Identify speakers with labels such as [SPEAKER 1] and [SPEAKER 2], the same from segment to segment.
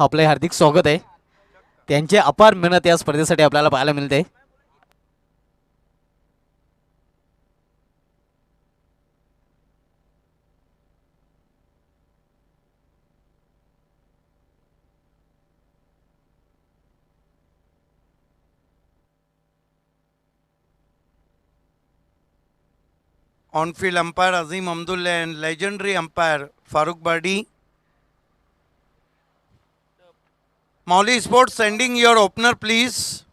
[SPEAKER 1] आपले हार्दिक स्वागत आहे. त्यांचे अपार मेहनत या स्पर्धेसाठी आपल्याला पाहायला मिळते.
[SPEAKER 2] On-field umpire Azim Amdullah and legendary umpire Farooq Badi. Mauli Sports sending your opener, please.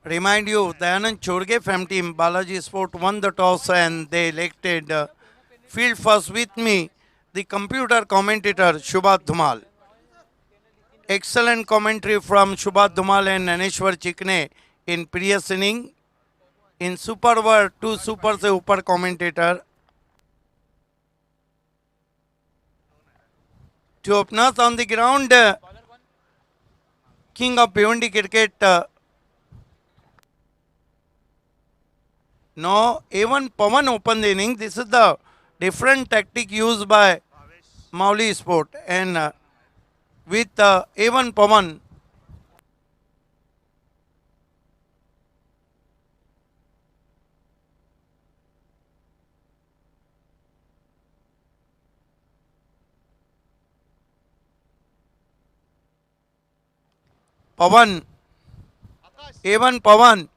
[SPEAKER 2] Remind you, Dayanand Chorge from team Balaji Sport won the toss and they elected field first with me, the computer commentator Shubhat Dhumal. Excellent commentary from Shubhat Dhumal and Naneshwar Chikne in previous inning. In super over, two super se upar commentator. Two openers on the ground. King of Bhiwandi cricket. No, A1 Pawan opened the inning. This is the different tactic used by Mauli Sport. And with A1 Pawan, Pawan, A1 Pawan.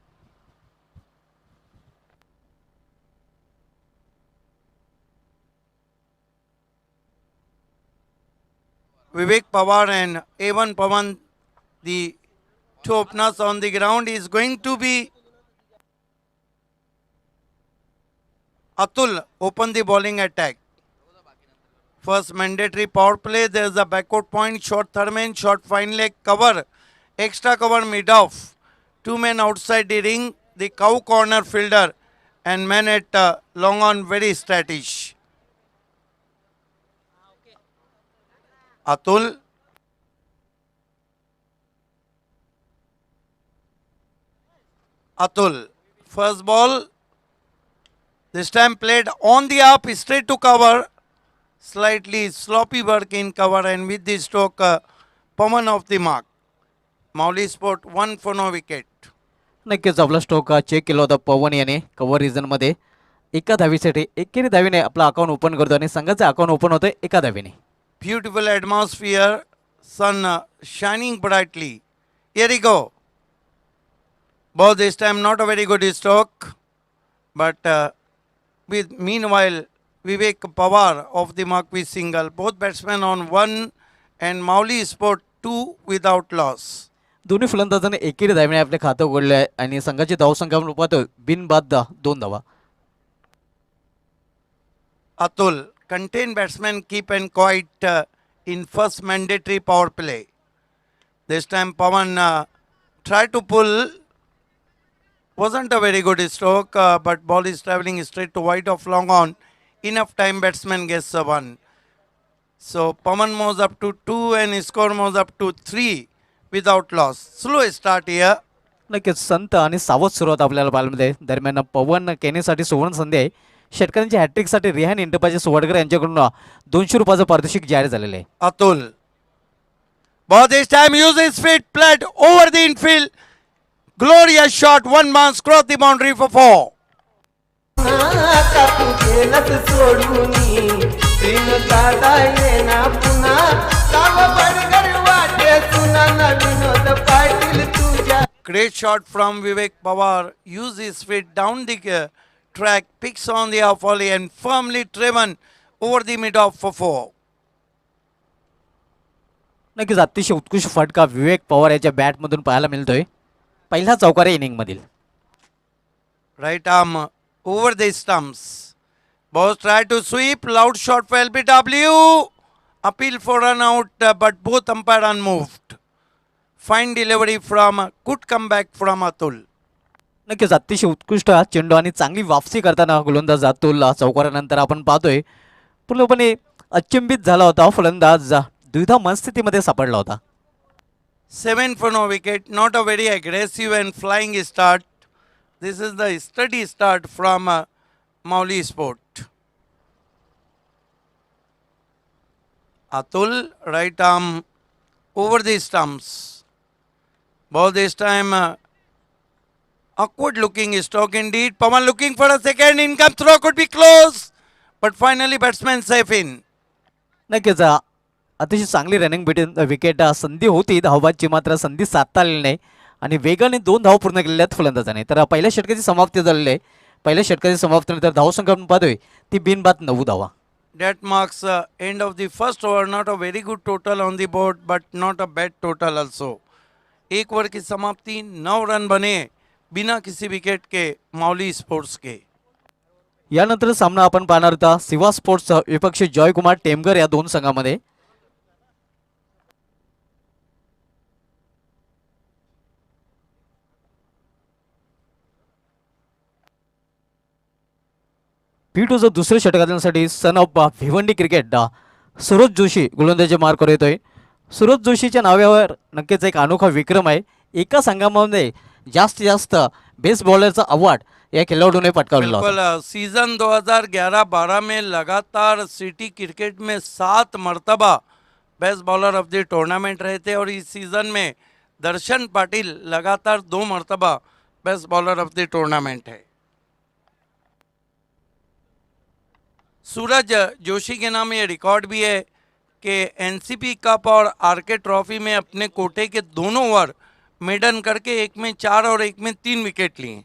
[SPEAKER 2] Vivek Pawar and A1 Pawan, the two openers on the ground, is going to be Atul open the bowling attack. First mandatory power play, there is a backward point, short third man, short fine leg cover, extra cover mid off. Two men outside the ring, the cow corner fielder and man at long on very stylish. Atul. Atul. First ball. This time played on the up, straight to cover. Slightly sloppy work in cover and with the stroke, Pawan off the mark. Mauli Sport 1 for no wicket.
[SPEAKER 1] नक्कीच आपला stroke check केला होता पवन याने cover रिझनमध्ये. एका धावीसाठी एकेरी धावीने आपला account open करतो आणि संघाचं अकाउंट ओपन होतं एका धावीने.
[SPEAKER 2] Beautiful atmosphere, sun shining brightly. Here we go. Ball this time not a very good stroke, but with meanwhile Vivek Pawar of the mark with single. Both batsmen on one and Mauli Sport 2 without loss.
[SPEAKER 1] दोन्ही फलंदाजांनी एकेरी धावीने आपले खातं उघडले आहे आणि संघाची धावसंख्या आपण पाहतो बिनबाद 2 धावा.
[SPEAKER 2] Atul, contain batsmen keep and quiet in first mandatory power play. This time Pawan tried to pull. Wasn't a very good stroke, but ball is travelling straight to wide of long on. Enough time batsman gets a one. So Pawan moves up to 2 and score moves up to 3 without loss. Slow start here.
[SPEAKER 1] नक्कीच संत आणि सावध सुरुवात आपल्याला पाहायला मिळते. दरम्यान पवन केनेसाठी सुवर्ण संधी आहे. षटकांच्या हॅट्रिकसाठी रिहान इंटरपाचे सोवडकर यांच्याकडून ₹200 पारितोषिक जाहीर झालेले आहे.
[SPEAKER 2] Atul. But this time uses feet, played over the infield. Glorious shot, one man cross the boundary for 4. Great shot from Vivek Pawar. Use his feet down the track, picks on the off volley and firmly driven over the mid off for 4.
[SPEAKER 1] नक्कीच अतिशय उत्कृष्ट फटका विवेक पवार याच्या बॅटमधून पाहायला मिळतोय पहिल्या चौकारे इनिंगमधील.
[SPEAKER 2] Right arm over the stumps. Both try to sweep. Loud shot for LBW. Appeal for run out, but both umpire unmoved. Fine delivery from good comeback from Atul.
[SPEAKER 1] नक्कीच अतिशय उत्कृष्ट चेंडू आणि चांगली वापसी करताना गोलंदाज अतुल चौकारानंतर आपण पाहतोय पूर्णपणे अचंबित झाला होता. फलंदाज द्विधा मनस्थितीमध्ये सापडला होता.
[SPEAKER 2] 7 for no wicket. Not a very aggressive and flying start. This is the steady start from Mauli Sport. Atul, right arm over the stumps. Ball this time, awkward looking stroke indeed. Pawan looking for a second, income throw could be close, but finally batsman safe in.
[SPEAKER 1] नक्कीच अतिशय चांगली running भेटून wicket संधी होती धावबादची, मात्र संधी साधता आलेली नाही आणि वेगाने 2 धाव पूर्ण केलेल्या आहेत फलंदाजाने. तर पहिल्या षटकाची समाप्ती झालेली आहे. पहिल्या षटकाची समाप्तीनंतर धावसंख्या आपण पाहतोय ती बिनबाद 9 धावा.
[SPEAKER 2] That marks end of the first over. Not a very good total on the board, but not a bad total also. एक ओवर की समाप्ति 9 रन बने बिना किसी विकेट के माउली स्पोर्ट्स के.
[SPEAKER 1] यानंतर सामना आपण पाहणार होता सिवा स्पोर्ट्स विपक्षी जॉयकुमार टेमगर या दोन संघामध्ये. P2चं दुसऱ्या षटकासाठी son of Bhiwandi cricket Suraj Joshi गोलंदाजी मार्कवर येतोय. सूरज जोशीच्या नावावर नक्कीच एक अनोखा विक्रम आहे. एका संघामध्ये जास्तीत जास्त बेस्ट बॉलरचा अवॉर्ड या खेळाडूने पटकावलेला होता.
[SPEAKER 2] बिल्कुल सीजन 2011-12 में लगातार सिटी क्रिकेट में 7 मरतबा best bowler of the tournament रहे थे और इस सीजन में दर्शन पाटिल लगातार 2 मरतबा best bowler of the tournament है. सूरज जोशी के नाम ये रिकॉर्ड भी है कि एनसीपी कप और आरके ट्रॉफी में अपने कोटे के दोनों ओवर मेडन करके एक में 4 और एक में 3 विकेट लिए.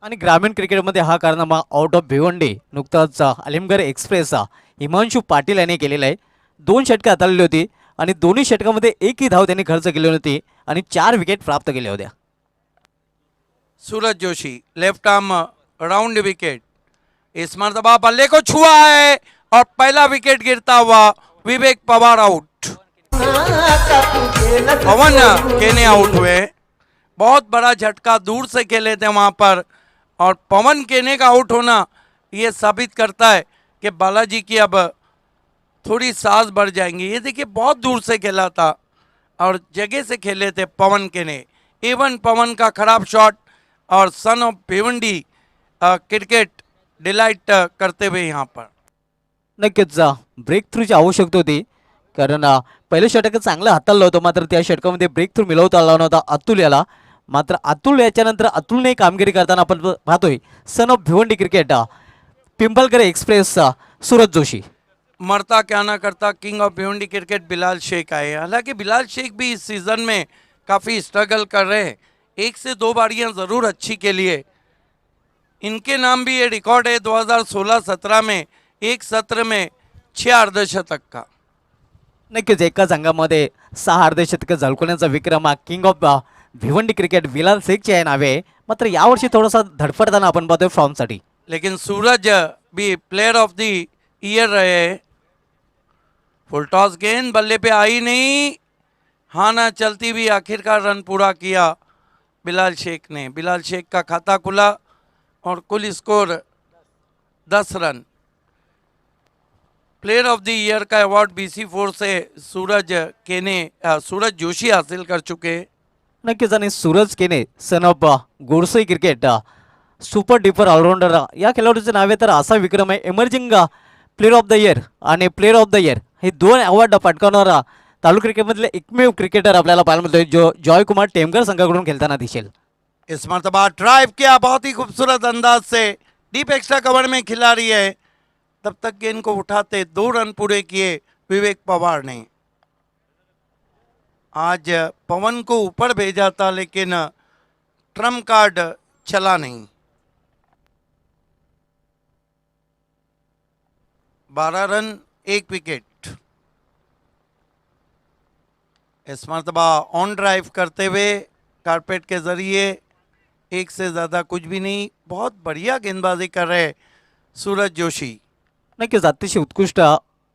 [SPEAKER 1] आणि ग्रामीण क्रिकेटमध्ये हा कारनामा आउट ऑफ भिवंडी नुकताच अलिमगड एक्सप्रेस हिमांशु पाटील यांनी केलेला आहे. 2 षटके हाताळली होती आणि दोन्ही षटकामध्ये एकही धाव त्यांनी खर्च केली होती आणि 4 विकेट प्राप्त केल्या होत्या.
[SPEAKER 2] Suraj Joshi left arm round wicket. इस मरतबा बल्ले को छुआ है और पहला विकेट गिरता हुआ विवेक पवार आउट. पवन केने आउट हुए. बहुत बड़ा झटका दूर से खेले थे वहां पर और पवन केने का आउट होना ये साबित करता है कि बालाजी की अब थोड़ी सांस बढ़ जाएंगी. ये देखिए बहुत दूर से खेला था और जगह से खेले थे पवन केने. इवन पवन का खराब शॉट और सन ऑफ भिवंडी क्रिकेट डिलाइट करते हुए यहाँ पर.
[SPEAKER 1] नक्कीच ब्रेक थ्रूची आवश्यकता होती कारण पहिलं षटक चांगलं हाताळलं होतं, मात्र त्या षटकामध्ये ब्रेक थ्रू मिळवता आला नव्हता अतुल याला. मात्र अतुल याच्यानंतर अतुलने कामगिरी करताना आपण पाहतोय son of Bhiwandi cricket Pimpalkar express Suraj Joshi.
[SPEAKER 2] मरता क्या ना करता king of Bhiwandi cricket Bilal Shaikh आए. हालांकि बिलाल शेख भी इस सीज़न में काफ़ी स्ट्रगल कर रहे हैं. 1 से 2 बारियां ज़रूर अच्छी के लिए. इनके नाम भी ये रिकॉर्ड है 2016-17 में एक सत्र में 6 अर्धशतक का.
[SPEAKER 1] नक्कीच एका संघामध्ये 6 अर्धशतक झळकवण्याचा विक्रम हा king of Bhiwandi cricket Bilal शेखचे आहे नावे. मात्र यावर्षी थोडासा धडपडताना आपण पाहतोय फॉर्मसाठी.
[SPEAKER 2] लेकिन सूरज भी प्लेयर ऑफ द ईयर रहे. फुल टॉस गेंद बल्ले पे आई नहीं. हाँ ना चलती भी आखिरकार रन पूरा किया बिलाल शेख ने. बिलाल शेख का खाता खुला और कुल score 10 run. Player of the year का अवार्ड BC4 से सूरज जोशी हासिल कर चुके.
[SPEAKER 1] नक्कीच आणि Suraj Kene son of Godsai cricket super dipper allrounder या खेळाडूचे नावे. तर असा विक्रम आहे emerging player of the year आणि प्लेयर ऑफ द इयर हे 2 अवॉर्ड पटकावणारा तालुका क्रिकेटमधले एकमेव क्रिकेटर आपल्याला पाहायला मिळतोय जो जॉयकुमार टेमगर संघाकडून खेळताना दिसेल.
[SPEAKER 2] इस मरतबा ड्राइव किया बहुत ही खूबसूरत अंदाज से. डीप एक्स्ट्रा कवर में खिलाड़ी है. तब तक गेंद को उठाते 2 रन पूरे किए विवेक पवार ने. आज पवन को ऊपर भेजा था लेकिन ट्रम्प कार्ड चला नहीं. 12 रन 1 विकेट. इस मरतबा ऑन ड्राइव करते हुए कारपेट के जरिए 1 से ज़्यादा कुछ भी नहीं. बहुत बढ़िया गेंदबाजी कर रहे सूरज जोशी.
[SPEAKER 1] नक्कीच अतिशय उत्कृष्ट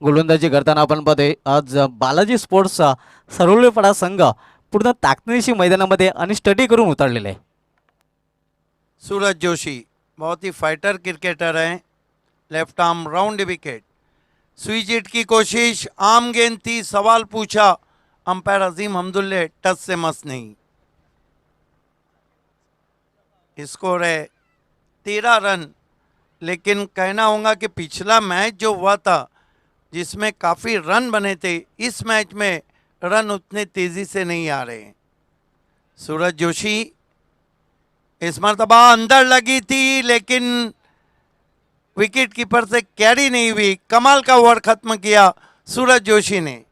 [SPEAKER 1] गोलंदाजी करताना आपण पाहतोय आज बालाजी स्पोर्ट्स सर्वोल्लेपडा संघ पूर्ण ताकदीशी मैदानामध्ये आणि स्टडी करून उतरलेले आहे.
[SPEAKER 2] सूरज जोशी बहुत ही फाइटर क्रिकेटर हैं. Left arm round wicket. Switch hit की कोशिश. आम गेंद थी. सवाल पूछा अंपायर अजीम हमदुल्ले. टच से मस नहीं. स्कोर है 13 रन। लेकिन कहना होगा कि पिछला मैच जो हुआ था जिसमें काफ़ी रन बने थे, इस मैच में रन उतने तेज़ी से नहीं आ रहे हैं। सूरज जोशी इस मरतबा अंदर लगी थी लेकिन विकेट कीपर से कैरी नहीं हुई। कमाल का ओवर खत्म किया सूरज जोशी ने।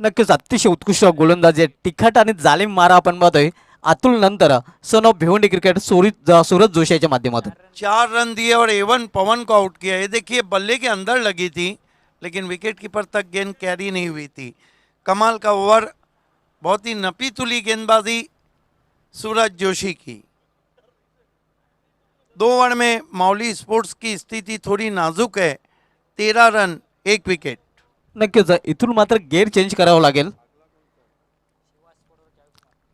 [SPEAKER 1] नक्कीच अतिशय उत्कृष्ट गोलंदाजी आहे. तिखट आणि जालीम मारा आपण पाहतोय अतुल नंतर सन ऑफ भिवंडी क्रिकेट सूरज जोशी याच्या माध्यमातून
[SPEAKER 2] 4 रन दिए और एवन पवन को आउट किया। ये देखिए बल्ले के अंदर लगी थी लेकिन विकेट कीपर तक गेंद कैरी नहीं हुई थी। कमाल का ओवर, बहुत ही नपी तुली गेंदबाजी सूरज जोशी की। 2 ओवर में मौली स्पोर्ट्स की स्थिति थोड़ी नाजुक है। 13 रन 1 विकेट।
[SPEAKER 1] नक्कीच इथून मात्र गेअर चेंज करावं लागेल.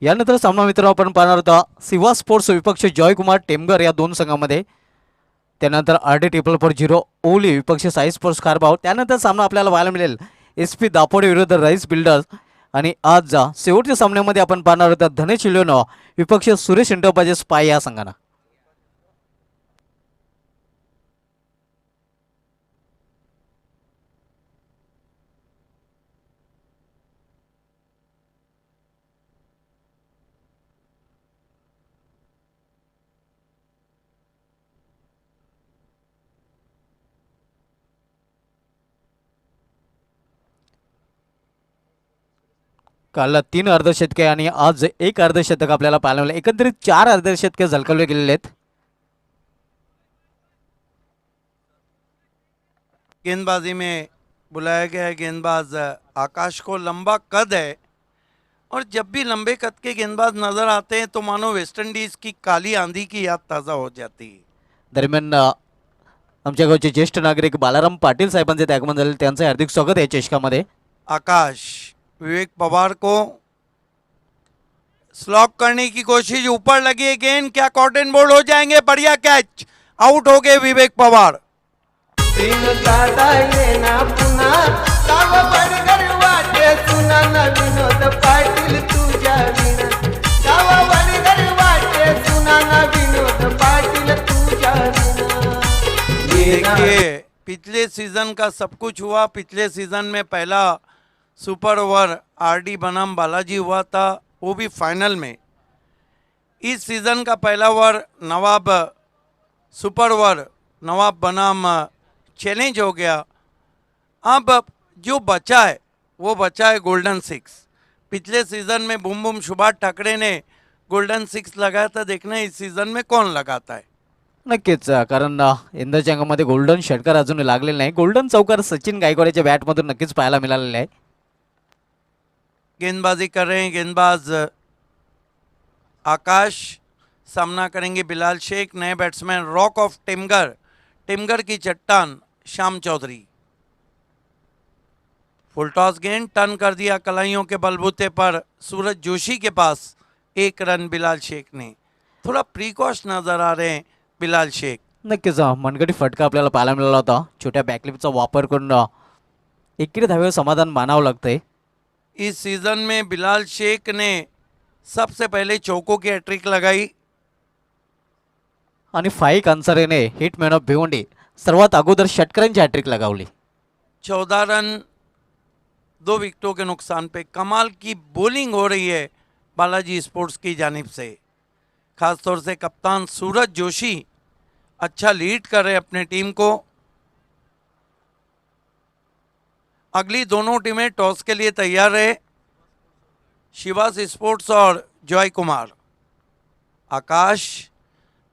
[SPEAKER 1] यानंतर सामना मित्र आपण पाहणार होता सिवा स्पोर्ट्स विपक्ष जॉयकुमार टेमगर या दोन संघामध्ये. त्यानंतर RD 440 ओली विपक्ष साई स्पोर्ट्स कारभाव. त्यानंतर सामना आपल्याला पाहायला मिळेल SP दापोडे विरुद्ध राईस बिल्डर्स. आणि आज शेवटच्या सामन्यामध्ये आपण पाहणार होता धनेश इलेनो विपक्ष सुरेश इंटरप्राइजेस स्पाय या संघाना. काल 3 अर्धशतके आणि आज 1 अर्धशतक आपल्याला पाहायला मिळाले. एकंदरीत 4 अर्धशतके झलकवले गेलेले आहेत.
[SPEAKER 2] गेंदबाजी में बुलाया गया है गेंदबाज आकाश को। लंबा कद है और जब भी लंबे कद के गेंदबाज नजर आते हैं तो मानो वेस्ट इंडीज की काली आंधी की याद ताज़ा हो जाती है।
[SPEAKER 1] दरम्यान आमच्या गावचे ज्येष्ठ नागरिक बालाराम पाटील साहेबांचे ते आगमन झाले. त्यांचं हार्दिक स्वागत आहे चषकामध्ये.
[SPEAKER 2] आकाश विवेक पवार को स्लॉक करने की कोशिश, ऊपर लगी है गेंद, क्या कॉटन बोल्ड हो जाएंगे? बढ़िया कैच, आउट हो गए विवेक पवार। देखिए पिछले सीजन का सब कुछ हुआ। पिछले सीजन में पहला सुपर ओवर RD बनाम बालाजी हुआ था, वो भी फाइनल में। इस सीज़न का पहला over Nawab super over Nawab बनाम चैलेंज हो गया। अब जो बचा है वो बचा है गोल्डन 6। पिछले सीज़न में बूम बूम सुभाष ठाकरे ने गोल्डन 6 लगाया था। देखना इस सीज़न में कौन लगाता है।
[SPEAKER 1] नक्कीच कारण यंदाच्या अंगामध्ये गोल्डन षटकार अजून लागलेला नाही. गोल्डन चौकार सचिन गायकवाडच्या बॅटमधून नक्कीच पाहायला मिळालेला आहे.
[SPEAKER 2] गेंदबाजी कर रहे हैं गेंदबाज आकाश। सामना करेंगे बिलाल शेख। नए batsman rock of Temghar, Temghar की चट्टान श्याम चौधरी। फुल टॉस गेंद टर्न कर दिया कलाइयों के बलबूते पर सूरज जोशी के पास। 1 रन बिलाल शेख ने। थोड़ा प्रीकॉश नजर आ रहे हैं बिलाल शेख।
[SPEAKER 1] नक्कीच मनगटी फटका आपल्याला पाहायला मिळाला होता. छोट्या बॅकलिपचा वापर करून एकेरी धावेवर समाधान मानावं लागतंय.
[SPEAKER 2] इस सीज़न में बिलाल शेख ने सबसे पहले चौकों की हैट्रिक लगाई
[SPEAKER 1] आणि फाईक अन्सारीने हिटमॅन ऑफ भिवंडी सर्वात अगोदर षटकारांची हॅट्रिक लगावली.
[SPEAKER 2] 14 रन 2 विकेटों के नुकसान पे। कमाल की बॉलिंग हो रही है बालाजी स्पोर्ट्स की जानिब से। खासतौर से कप्तान सूरज जोशी अच्छा लीड कर रहे अपने टीम को। अगली दोनों टीमें टॉस के लिए तैयार रहे, शिवास स्पोर्ट्स और जॉय कुमार। आकाश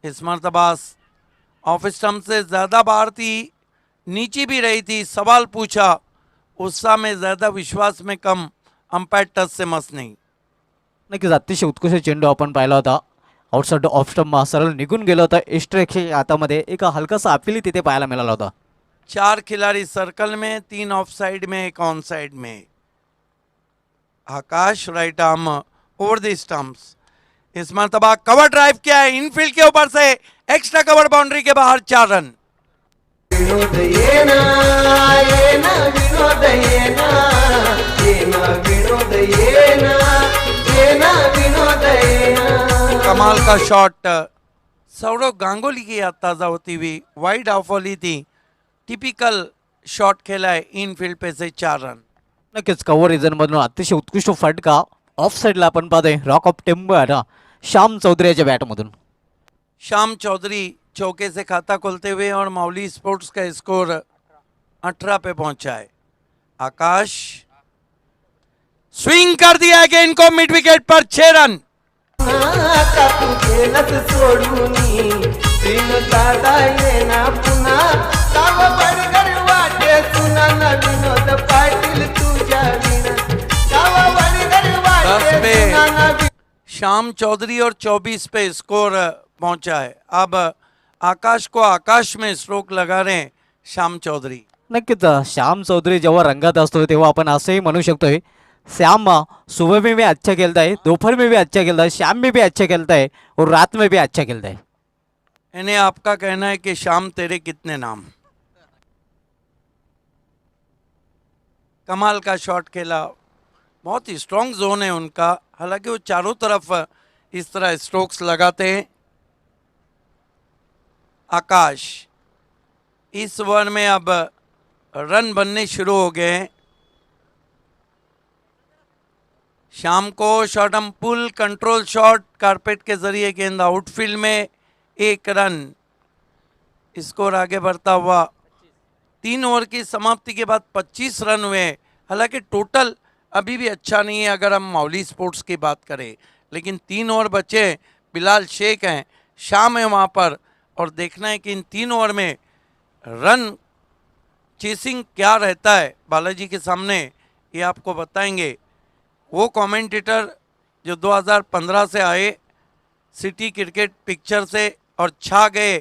[SPEAKER 2] इस मरतबा ऑफ स्टंप से ज़्यादा बाहर थी, नीचे भी रही थी। सवाल पूछा, उत्साह में ज़्यादा, विश्वास में कम, अंपायर टच से मस नहीं।
[SPEAKER 1] नक्कीच अतिशय उत्कृष्ट चेंडू आपण पाहिला होता. आउटसाइड ऑफ स्टंप सरळ निघून गेला होता. इष्टरेखे हातामध्ये एक हलकासा अपील तिथे पाहायला मिळाला होता.
[SPEAKER 2] 4 खिलाड़ी सर्कल में, 3 ऑफ साइड में, 1 ऑन साइड में। Akash right arm over the stumps. इस मरतबा कवर ड्राइव किया है इनफील्ड के ऊपर से, एक्स्ट्रा कवर बाउंड्री के बाहर। 4 रन। कमाल का शॉट सौरव गांगुली की याद ताज़ा होती हुई वाइड ऑफ वाली थी, टिपिकल शॉट खेला है इनफील्ड पे से 4 रन.
[SPEAKER 1] नक्कीच कव्हर रिझनमधून अतिशय उत्कृष्ट फटका ऑफ साईडला आपण पाहतोय रॉक ऑफ टेम्पर श्याम चौधरी याच्या बॅटमधून.
[SPEAKER 2] श्याम चौधरी चौके से खाता खोलते हुए और माउली स्पोर्ट्स का स्कोर 18 पे पहुंचा है. आकाश स्विंग कर दिया है इनको मिड विकेट पर 6 रन.
[SPEAKER 3] आता तू गेलस सोडूनी तीन दादा येना पुन्हा साव बडगर वाटे सुना न विनोद पाटील तुझ्या विना साव बडगर
[SPEAKER 2] 10
[SPEAKER 3] वाटे
[SPEAKER 2] पे
[SPEAKER 3] सुना न
[SPEAKER 2] श्याम चौधरी और 24 पे स्कोर पहुंचा है. अब आकाश को आकाश में स्ट्रोक लगा रहे हैं श्याम चौधरी.
[SPEAKER 1] नक्कीच श्याम चौधरी जेव्हा रंगात असतो तेव्हा आपण असंही म्हणू शकतोय श्याम सुबह में भी अच्छा खेलता है, दोपहर में भी अच्छा खेलता है, शाम में भी अच्छा खेलता है और रात में भी अच्छा खेलता है.
[SPEAKER 2] इन्हें आपका कहना है कि श्याम तेरे कितने नाम. कमाल का शॉट खेला, बहुत ही स्ट्रॉन्ग जोन है उनका, हालांकि वो चारों तरफ इस तरह स्ट्रोक्स लगाते हैं. आकाश इस ओवर में अब रन बनने शुरू हो गए हैं. शाम को शॉट हम पुल कंट्रोल शॉट कारपेट के जरिए गेंद आउटफील्ड में 1 रन. स्कोर आगे बढ़ता हुआ 3 ओवर की समाप्ति के बाद 25 रन हुए. हालांकि टोटल अभी भी अच्छा नहीं है अगर हम माउली स्पोर्ट्स की बात करें, लेकिन 3 ओवर बचे. बिलाल शेख हैं, शाम है वहाँ पर, और देखना है कि इन 3 ओवर में रन चेसिंग क्या रहता है बालाजी के सामने, ये आपको बताएंगे वो कमेंटेटर जो 2015 से आए सिटी क्रिकेट पिक्चर से और छा गए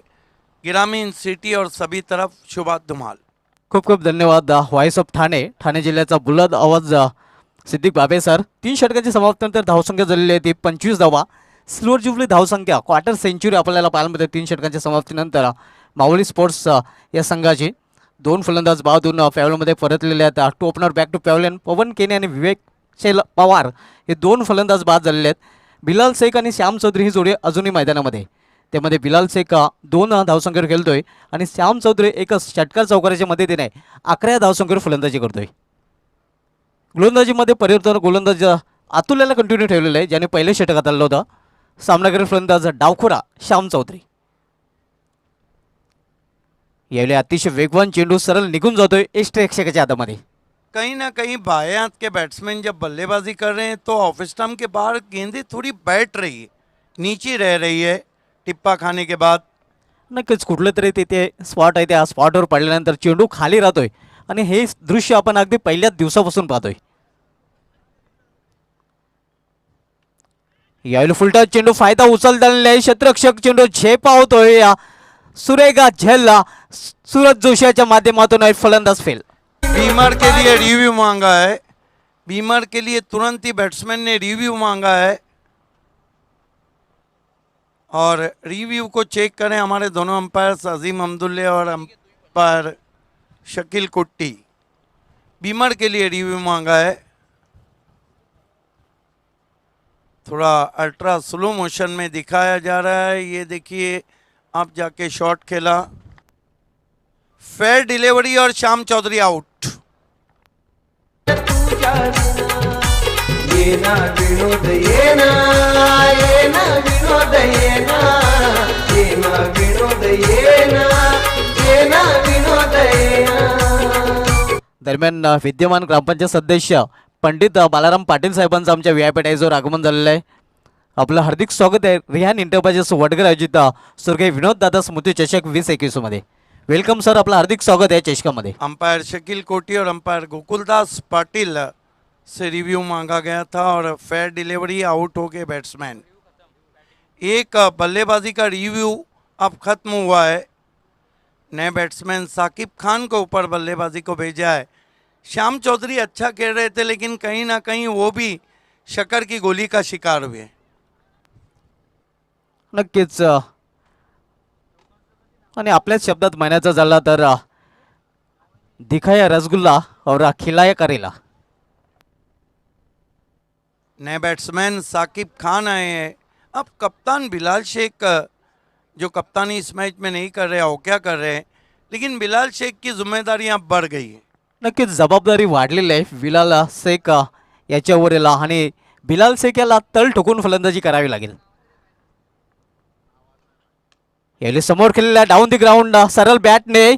[SPEAKER 2] ग्रामीण सिटी और सभी तरफ. शुभात धुमाल.
[SPEAKER 1] खूप खूप धन्यवाद व्हॉइस ऑफ ठाणे ठाणे जिल्ह्याचा बुलंद आवाज सिद्दीक बाबे सर. 3 षटकांची समाप्तीनंतर धावसंख्या झालेली आहे ती 25 धावा. सिल्वर जुबली धावसंख्या क्वार्टर सेंचुरी आपल्याला पाहायला मिळते 3 षटकांच्या समाप्तीनंतर माऊली स्पोर्ट्स या संघाची. 2 फलंदाज बाजून पॅव्हलमध्ये परतलेले आहेत. Two opener back to pavilion Pawan Kene आणि विवेक शैल पवार हे 2 फलंदाज बाद झालेले आहेत. बिलाल शेख आणि श्याम चौधरी ही जोडी अजूनही मैदानामध्ये. त्यामध्ये बिलाल शेख 2 धावसंख्येवर खेळतोय आणि श्याम चौधरी एक षटकार चौकाराच्या मदतीने 11 धावसंख्येवर फलंदाजी करतोय. गोलंदाजीमध्ये परिवर्तन गोलंदाज अतुल्याला कंटिन्यू ठेवलेलं आहे, ज्याने पहिले षटकात आलं होतं. सामनावीर फलंदाज डावखुरा श्याम चौधरी. यावेळी अतिशय वेगवान चेंडू सरळ निघून जातोय एक्स्ट्रा हातामध्ये.
[SPEAKER 2] कहीं ना कहीं बाएं हाथ के बैट्समैन जब बल्लेबाजी कर रहे हैं तो ऑफ स्टंप के बाहर गेंदें थोड़ी बैठ रही है, नीचे रह रही है टिप्पा खाने के बाद.
[SPEAKER 1] नक्कीच कुठलं तरी तिथे स्पॉट आहे, त्या स्पॉटवर पडल्यानंतर चेंडू खाली राहतोय आणि हे दृश्य आपण अगदी पहिल्याच दिवसापासून पाहतोय. यावेळी फुलटा चेंडू फायदा उचलताना आहे. क्षेत्ररक्षक चेंडू झेपा होतोय. सुरेगा झेलला सूरज जोशीच्या माध्यमातून फलंदाज फेल.
[SPEAKER 2] बीमर के लिए रिव्यू मांगा है, बीमर के लिए तुरंत ही बैट्समैन ने रिव्यू मांगा है और रिव्यू को चेक करें हमारे दोनों अंपायर्स अजीम अब्दुल्ले और अंपायर शकील कुट्टी. बीमर के लिए रिव्यू मांगा है. थोड़ा अल्ट्रा स्लो मोशन में दिखाया जा रहा है. ये देखिए आप जाके शॉट खेला, फेयर डिलीवरी और श्याम चौधरी आउट.
[SPEAKER 3] तुझ्या विना येना विनोद येना येना विनोद येना येना विनोद येना येना विनोद येना.
[SPEAKER 1] दरम्यान विद्यमान ग्रामपंचायत सदस्य पंडित बालाराम पाटील साहेबांचं आमच्या व्हीआयपी टाईजवर आगमन झालेलं आहे. आपलं हार्दिक स्वागत आहे रिहान इंटरप्राइजेस वडगर आयोजित स्वर्गीय विनोद दादा स्मृती चषक 2021 मध्ये. वेलकम सर, आपलं हार्दिक स्वागत आहे चषकामध्ये.
[SPEAKER 2] अंपायर शकील कोटी और अंपायर गोकुलदास पाटिल से रिव्यू मांगा गया था और फेयर डिलीवरी, आउट हो गए बैट्समैन. एक बल्लेबाजी का रिव्यू अब खत्म हुआ है. नए बैट्समैन साकिब खान को ऊपर बल्लेबाजी को भेजा है. श्याम चौधरी अच्छा खेल रहे थे लेकिन कहीं ना कहीं वो भी शक्कर की गोली का शिकार हुए.
[SPEAKER 1] नक्कीच आणि आपल्याच शब्दात म्हणायचं झालं तर दिखाया रसगुल्ला और खिलाया करेला.
[SPEAKER 2] नए बैट्समैन साकिब खान आए हैं. अब कप्तान बिलाल शेख जो कप्तानी इस मैच में नहीं कर रहे, हो क्या कर रहे हैं, लेकिन बिलाल शेख की जिम्मेदारी अब बढ़ गई है.
[SPEAKER 1] नक्कीच जबाबदारी वाढलेली आहे बिलाल शेख याच्यावर याला आणि बिलाल शेख याला तळ ठोकून फलंदाजी करावी लागेल. यावेळी समोर खेळलेल्या डाऊन दी ग्राउंड सरळ बॅटने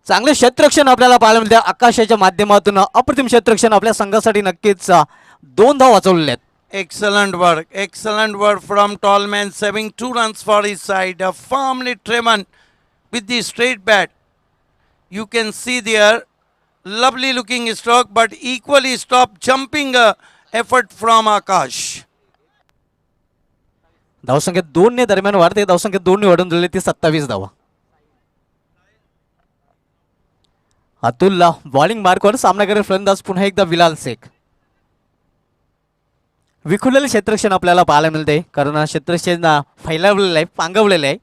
[SPEAKER 1] चांगले क्षेत्ररक्षण आपल्याला पाहायला मिळते. आकाशाच्या माध्यमातून अप्रतिम क्षेत्ररक्षण आपल्या संघासाठी नक्कीच 2 धाव वाचवलेले आहेत.
[SPEAKER 2] Excellent work from Tallman, saving 2 runs for his side. Firmly driven with the straight bat. You can see there, lovely looking stroke, but equally stop jumping effort from Akash.
[SPEAKER 1] धावसंख्या 2 ने दरम्यान वाढते. धावसंख्या 2 ने वाढून दिली ती 27 धावा. अतुलला बॉलिंग मार्कवर सामना करेल फलंदाज पुन्हा एकदा बिलाल शेख. विखुरलेले क्षेत्ररक्षण आपल्याला पाहायला मिळते कारण क्षेत्ररक्षण फैलावलेलं आहे, पांगवलेलं आहे.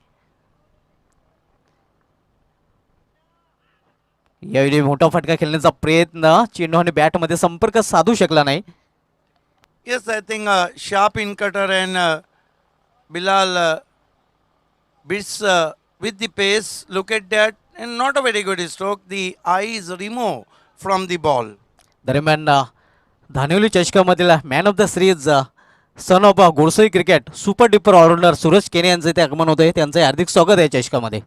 [SPEAKER 1] यावेळी मोठा फटका खेळण्याचा प्रयत्न, चेंडू आणि बॅटमध्ये संपर्क साधू शकला नाही.
[SPEAKER 2] Yes, I think sharp in cutter and Bilal beats with the pace. Look at that, and not a very good stroke. The eye is removed from the ball.
[SPEAKER 1] दरम्यान धानिवली चषकामधील man of the series son of Godsoi cricket super dipper allrounder Suraj Kene यांचे ते आगमन होते. त्यांचे हार्दिक स्वागत आहे चषकामध्ये.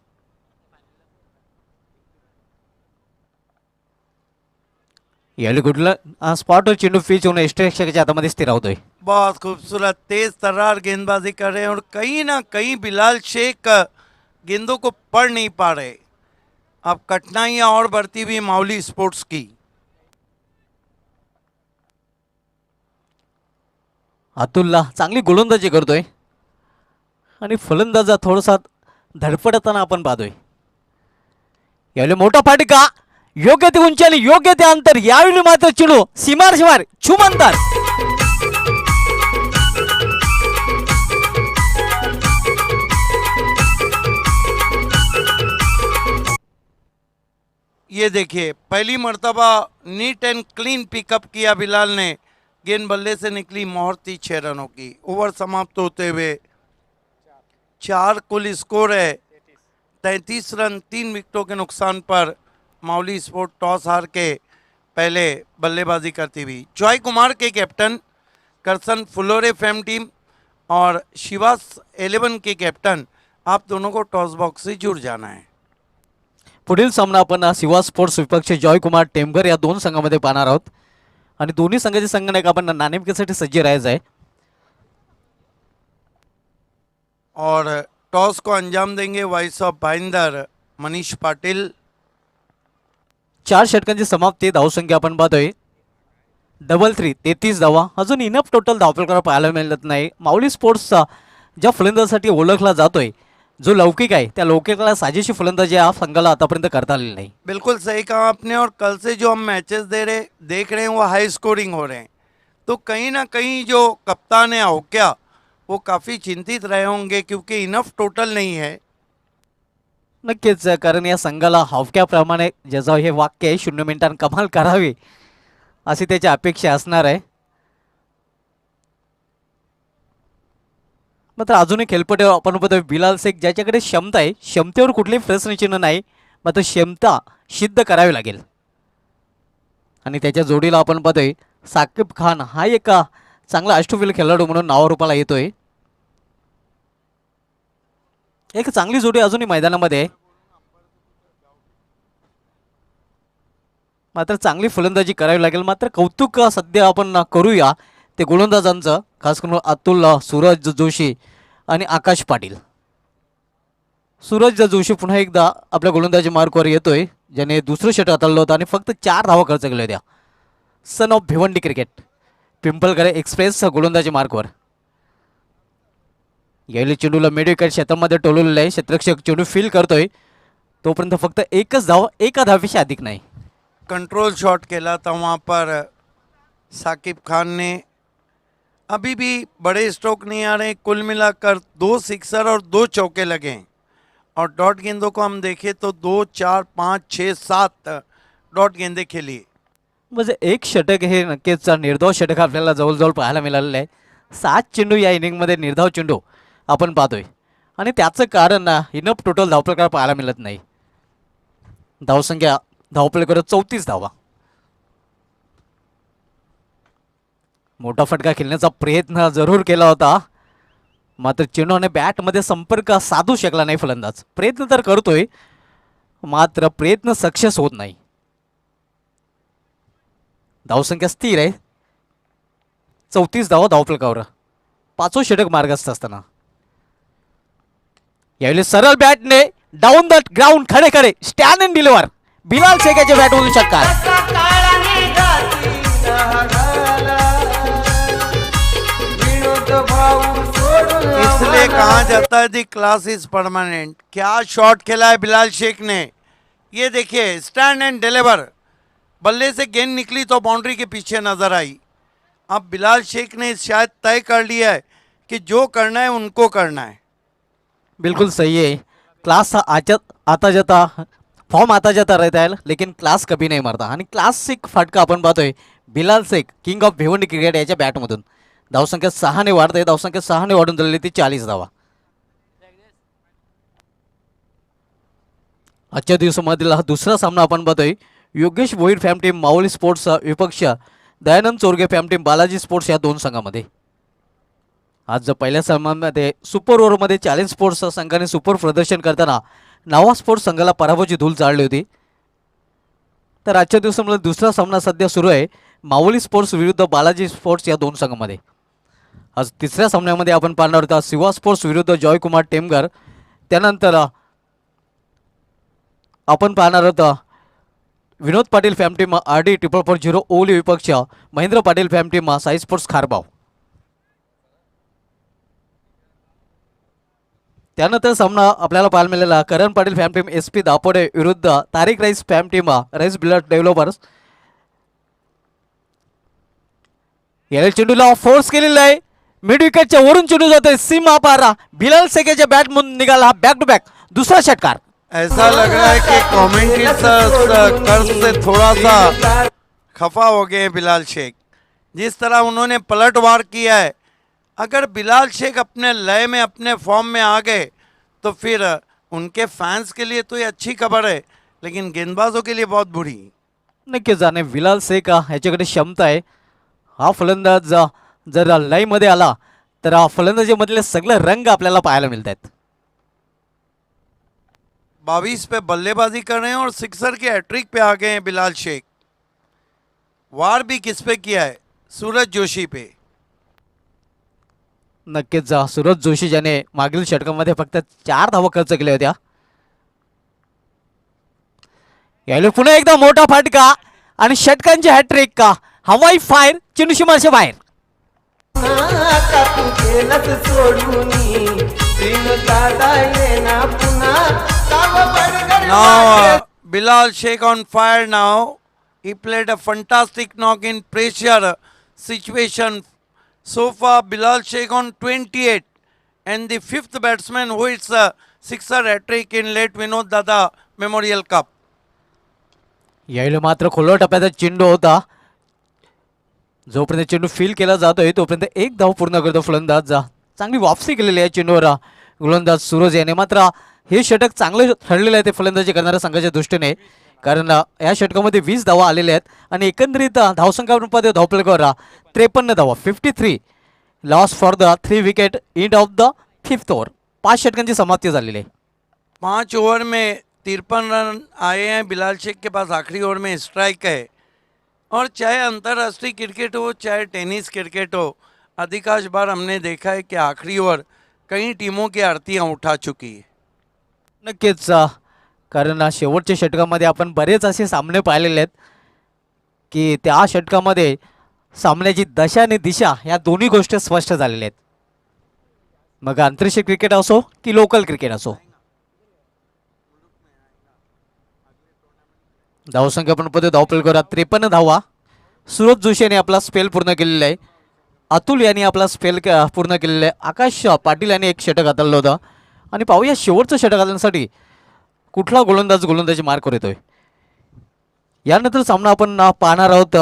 [SPEAKER 1] यावेळी कुठलं स्पॉटवर चेंडू पिच होऊन एस्ट्रेक्षकाच्या हातामध्ये स्थिर होतोय.
[SPEAKER 2] बहुत खूबसूरत तेज तर्रार गेंदबाजी कर रहे हैं और कहीं ना कहीं बिलाल शेख गेंदों को पढ़ नहीं पा रहे. अब कठिनाइयां और बढ़ती हुई माउली स्पोर्ट्स की.
[SPEAKER 1] अतुलला चांगली गोलंदाजी करतोय आणि फलंदाज थोडासा धडपडताना आपण पाहतोय. यावेळी मोठा फाटका, योग्य ते उंची आणि योग्य ते अंतर. यावेळी मात्र चेंडू सीमार शिवार छुमंतर.
[SPEAKER 2] ये देखिए, पहली मर्तबा नीट एंड क्लीन पिकअप किया बिलाल ने. गेंद बल्ले से निकली मोहर थी 6 रनों की. ओवर समाप्त होते हुए 4 कुल स्कोर है. 33 रन 3 विकेटों के नुकसान पर माउली स्पोर्ट टॉस हार के पहले बल्लेबाजी करती हुई. जॉय कुमार के कैप्टन, करसन फुलोरे फेम टीम और शिवास 11 के कैप्टन, आप दोनों को टॉस बॉक्स से जुड़ जाना है.
[SPEAKER 1] पुढील सामना आपण शिवा स्पोर्ट्स विपक्ष जॉय कुमार टेमघर या 2 संघामध्ये पाहणार आहोत आणि दोन्ही संघाचे संघनायक आपण नाणेफेकीसाठी सज्ज राहायचं आहे.
[SPEAKER 2] और टॉस को अंजाम देंगे वॉइस ऑफ भाईंदर मनीष पाटिल.
[SPEAKER 1] 4 षटकांची समाप्ती. धावसंख्या आपण पाहतोय 3 33 धावा. अजून इनफ टोटल धावफलकाला पाहायला मिळत नाही. माऊली स्पोर्ट्सचा ज्या फलंदाजासाठी ओळखला जातोय, जो लौकिक आहे, त्या लौकिकाला साजेशी फलंदाजी या संघाला आतापर्यंत करता आलेली नाही.
[SPEAKER 2] बिल्कुल सही कहा आपने. और कल से जो हम मैचेस देख रहे हैं वो हाई स्कोरिंग हो रहे हैं. तो कहीं ना कहीं जो कप्तान है औक्या, वो काफ़ी चिंतित रहे होंगे क्योंकि इनफ टोटल नहीं है.
[SPEAKER 1] नक्कीच, कारण या संघाला हावक्याप्रमाणे ज्याचं हे वाक्य आहे, 0 मिनिटांत कमाल करावी अशी त्याची अपेक्षा असणार आहे. मात्र अजूनही खेळपटे आपण पाहतोय बिलाल शेख, ज्याच्याकडे क्षमता आहे, क्षमतेवर कुठलेही प्रश्नचिन्ह नाही, मात्र क्षमता सिद्ध करावी लागेल. आणि त्याच्या जोडीला आपण पाहतोय साकिब खान, हा एक चांगला अष्टफैलू खेळाडू म्हणून नावारूपाला येतोय. एक चांगली जोडी अजूनही मैदानामध्ये आहे. मात्र चांगली फलंदाजी करावी लागेल. मात्र कौतुक सध्या आपण करूया ते गोलंदाजांचं, खास करून अतुल, सूरज जोशी आणि आकाश पाटील. सूरज जोशी पुन्हा एकदा आपल्या गोलंदाजी मार्कवर येतोय, ज्याने दुसरं षटक हाताळलं होतं आणि फक्त 4 धावा खर्च केल्या होत्या. Son of Bhiwandi cricket, Pimpalgad express गोलंदाजी मार्कवर. यावेळी चेंडूला मिड विकेट क्षेत्रामध्ये टोलवलेलं आहे. क्षेत्ररक्षक चेंडू फील करतोय, तोपर्यंत फक्त एकच धाव, एका धावेपेक्षा अधिक नाही.
[SPEAKER 2] कंट्रोल शॉट खेला था वहाँ पर साकिब खान ने. अभी भी बड़े स्ट्रोक नहीं आ रहे. कुल मिलाकर 2 सिक्सर और 2 चौके लगे हैं. और डॉट गेंदों को हम देखें तो 2, 4, 5, 6, 7 डॉट गेंदे खेली.
[SPEAKER 1] म्हणजे एक षटक हे नक्कीच निर्धाव षटक आपल्याला जवळजवळ पाहायला मिळालेलं आहे. 7 चेंडू या इनिंगमध्ये निर्धाव चेंडू आपण पाहतोय आणि त्याचं कारण ना इनफ टोटल धावपलकार पाहायला मिळत नाही. धावसंख्या धावपलकर 34 धावा. मोठा फटका खेळण्याचा प्रयत्न जरूर केला होता, मात्र चेंडूने बॅटमध्ये संपर्क साधू शकला नाही फलंदाज. प्रयत्न तर करतोय, मात्र प्रयत्न सक्सेस होत नाही. धावसंख्या स्थिर आहे, 34 धावा धावपलकावर. 5वं षटक मार्गस्थ असताना यावेळी सरळ बॅटने डाऊन द ग्राउंड खडे खडे स्टँड अँड डिलिव्हर बिलाल शेखाच्या बॅटमधून षटकार.
[SPEAKER 2] इसलिए कहा जाता है दी क्लास इज परमानेंट. क्या शॉट खेला है बिलाल शेख ने. ये देखिए स्टैंड एंड डिलीवर. बल्ले से गेंद निकली तो बाउंड्री के पीछे नजर आई. अब बिलाल शेख ने शायद तय कर लिया है कि जो करना है उनको करना है.
[SPEAKER 1] बिल्कुल सही है. क्लास आता जाता फॉर्म आता जाता रहता है, लेकिन क्लास कभी नहीं मरता. आणि क्लासिक फटका आपण पाहतोय Bilal Shaikh king of Bhiwandi cricket याच्या बॅटमधून. धावसंख्या 6ने वाढते. धावसंख्या 6ने वाढून झालेली ती 40 धावा. आजच्या दिवसामधील हा दुसरा सामना आपण पाहतोय योगेश भोईर फॅम टीम माऊली स्पोर्ट्स विपक्ष दयानंद चोरगे फॅम टीम बालाजी स्पोर्ट्स या दोन संघामध्ये. आज पहिल्या सामन्यामध्ये सुपर ओव्हरमध्ये चॅलेंज स्पोर्ट्स संघाने सुपर प्रदर्शन करताना नावा स्पोर्ट्स संघाला पराभवाची धूल चालली होती. तर आजच्या दिवसामध्ये दुसरा सामना सध्या सुरू आहे माऊली स्पोर्ट्स विरुद्ध बालाजी स्पोर्ट्स या दोन संघामध्ये. आज तिसऱ्या सामन्यामध्ये आपण पाहणार होता शिवा स्पोर्ट्स विरुद्ध जॉयकुमार टेमगर. त्यानंतर आपण पाहणार होता Vinod Patil fam team RD 444 ओली विपक्ष Mahendra Patil fam team Sai sports Kharbav. त्यानंतर सामना आपल्याला पाहायला मिळाला Karan Patil fam team SP Dapode विरुद्ध Tariq Rais fam team Rais builder developers. याला चेंडूला फोर्स केलेला आहे. मिड विकेटच्या वरून चेंडू जातोय सीमा पारा. बिलाल शेखेच्या बॅटमधून निघाला हा बॅक टू बॅक दुसरा षटकार.
[SPEAKER 2] ऐसा लग रहा है कि कमेंटेटर कर्ज से थोड़ा सा खफा हो गए हैं बिलाल शेख. जिस तरह उन्होंने पलटवार किया है, अगर बिलाल शेख अपने लय में अपने फॉर्म में आ गए तो फिर उनके फैंस के लिए तो ये अच्छी खबर है, लेकिन गेंदबाजों के लिए बहुत बुरी.
[SPEAKER 1] नक्कीच जाणे बिलाल शेख ह्याच्याकडे क्षमता आहे. हा फलंदाज जर लयमध्ये आला तर हा फलंदाजीमधले सगळे रंग आपल्याला पाहायला मिळत आहेत.
[SPEAKER 2] 22 पे बल्लेबाजी कर रहे हैं और सिक्सर के हैट्रिक पे आ गए हैं बिलाल शेख. वार भी किस पे किया है? सूरज जोशी पे.
[SPEAKER 1] नक्कीच सूरज जोशी ज्याने मागील षटकामध्ये फक्त 4 धावा खर्च केल्या होत्या. यावेळी पुन्हा एकदा मोठा फटका आणि षटकांची हॅट्रिक का हवाई फायर चेंडू सीमारेषे बाहेर.
[SPEAKER 2] Now Bilal Sheikh on fire now. He played a fantastic knock in pressure situation. So far Bilal Sheikh on 28 and the fifth batsman who hits a sixer hat-trick in late Vinod Dada Memorial Cup.
[SPEAKER 1] यावेळी मात्र खोलवर टप्प्याचा चेंडू होता. जोपर्यंत चेंडू feel केला जातोय तोपर्यंत एक धाव पूर्ण करतो फलंदाज. चांगली वापसी केलेली आहे चेंडूवर गोलंदाज सूरज याने. मात्र हे षटक चांगलं ठरलेलं आहे ते फलंदाजी करणाऱ्या संघाच्या दृष्टीने, कारण या षटकामध्ये 20 धावा आलेल्या आहेत आणि एकंदरीत धावसंख्या रूपात धावपलकावर 53 धावा 53. Loss for the 3 wicket end of the 5th over. 5 षटकांची समाप्ती झालेली आहे.
[SPEAKER 2] 5 ओवर में 53 रन आए हैं. बिलाल शेख के पास आखिरी ओवर में स्ट्राइक है. और चाहे अंतर्राष्ट्रीय क्रिकेट हो चाहे टेनिस क्रिकेट हो, अधिकांश बार हमने देखा है कि आखिरी ओवर कई टीमों की आरतियां उठा चुकी है.
[SPEAKER 1] नक्कीच, कारण शेवटच्या षटकामध्ये आपण बरेच असे सामने पाहिलेले आहेत की त्या षटकामध्ये सामन्याची दशा आणि दिशा या दोन्ही गोष्टी स्पष्ट झालेल्या आहेत. मग आंतरराष्ट्रीय क्रिकेट असो की लोकल क्रिकेट असो. धावसंख्या आपण पद्धत धावपलकावर 53 धावा. सूरज जोशी यांनी आपला स्पेल पूर्ण केलेला आहे. अतुल यांनी आपला स्पेल पूर्ण केलेला आहे. आकाश पाटील यांनी एक षटक हाताळलं होतं. आणि पाहूया शेवटचं षटक हाताळण्यासाठी कुठला गोलंदाजी मार्कवर येतोय. यानंतर सामना आपण पाहणार आहोत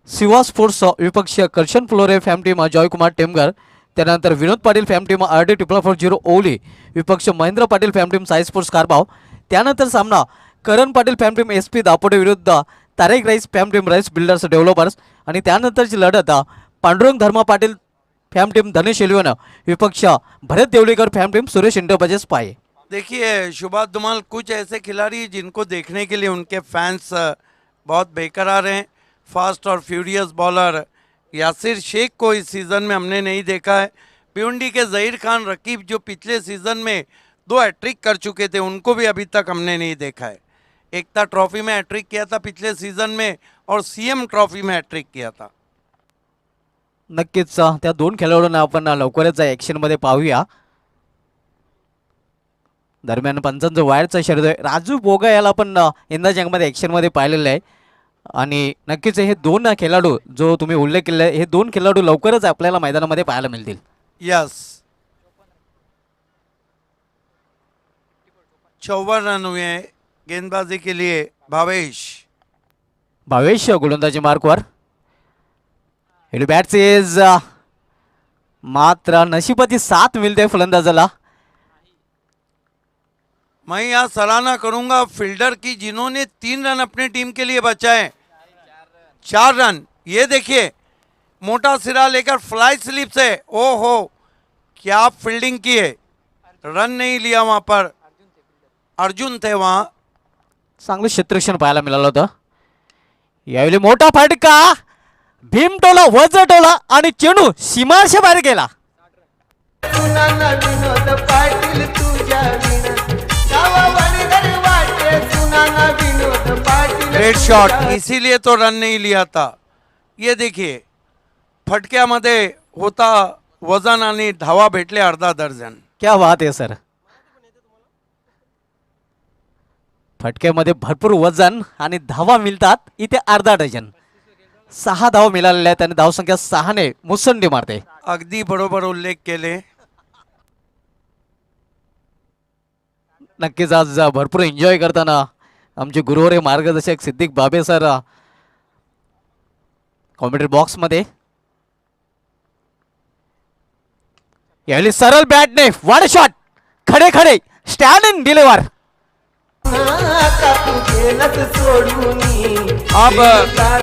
[SPEAKER 1] शिवा स्पोर्ट्स विपक्ष करशन फ्लोरे फॅम टीम जॉयकुमार टेमगर त्यानंतर Vinod Patil fam team RD 440 ओली विपक्ष Mahendra Patil fam team Sai sports Karbhav. त्यानंतर सामना Karan Patil fam team SP Dapode विरुद्ध Tarek Rais fam team Rais builders developers. आणि त्यानंतरची लढत Pandurang Dharma Patil fam team Dhanesh eleven विपक्ष भरत देवलीकर फॅम टीम सुरेश इंटरबजेस पाए.
[SPEAKER 2] देखिए शुभात धुमाल, कुछ ऐसे खिलाड़ी जिनको देखने के लिए उनके फैंस बहुत बेकरार हैं. फास्ट और फ्यूरियस बॉलर यासिर शेख को इस सीज़न में हमने नहीं देखा है. भिवंडी के ज़हीर खान रकीब जो पिछले सीज़न में 2 हैट्रिक कर चुके थे, उनको भी अभी तक हमने नहीं देखा है. एकता ट्रॉफी में हैट्रिक किया था पिछले सीज़न में और CM ट्रॉफी में हैट्रिक किया था.
[SPEAKER 1] नक्कीच त्या दोन खेळाडूंना आपण लवकरच ॲक्शनमध्ये पाहूया. दरम्यान पंचांचं वायरचा शर्यत आहे. राजू बोगा याला आपण यंदा जंगमध्ये ॲक्शनमध्ये पाहिलेलं आहे. आणि नक्कीच हे दोन खेळाडू जो तुम्ही उल्लेख केला हे दोन खेळाडू लवकरच आपल्याला मैदानामध्ये पाहायला मिळतील.
[SPEAKER 2] यस, 54 रन हुए हैं गेंदबाजी के लिए.
[SPEAKER 1] भावेश गोलंदाजी मार्कवर. हेली बॅट्स इज मात्र नशिबाची साथ मिळते फलंदाजाला.
[SPEAKER 2] मैं यहाँ सराहना करूंगा फील्डर की जिन्होंने 3 रन अपनी टीम के लिए बचाए. 4 रन, ये देखिए मोटा सिरा लेकर फ्लाई स्लिप से, ओहो क्या फील्डिंग की है. रन नहीं लिया वहां पर, अर्जुन थे वहां.
[SPEAKER 1] चांगलं क्षेत्ररक्षण पाहायला मिळालं होतं. यावेळी मोठा फटका, भीमटोला वजटोला आणि चेंडू सीमाशा बाहेर गेला.
[SPEAKER 3] सुनाना विनोद पाटील तुझ्या विना गावावाडी घर वाटे. सुनाना विनोद पाटील
[SPEAKER 2] ग्रेट शॉट, इसीलिए तो रन नहीं लिया था. ये देखिए फटक्यामध्ये होता वजन आणि धावा भेटले अर्धा दर्जन.
[SPEAKER 1] क्या बात आहे सर. फटक्यामध्ये भरपूर वजन आणि धावा मिळतात. इथे अर्धा डझन 6 धावा मिळालेल्या आहेत आणि धावसंख्या 6ने मुसंडी मारते.
[SPEAKER 2] अगदी बरोबर उल्लेख केले.
[SPEAKER 1] नक्कीच आज भरपूर एन्जॉय करताना आमचे गुरुवारी मार्गदर्शक सिद्दीक बाबे सर कॉमेंट्री बॉक्समध्ये. यावेळी सरळ बॅटने वाड शॉट, खडे खडे स्टँड इन डिलिव्हर.
[SPEAKER 2] अब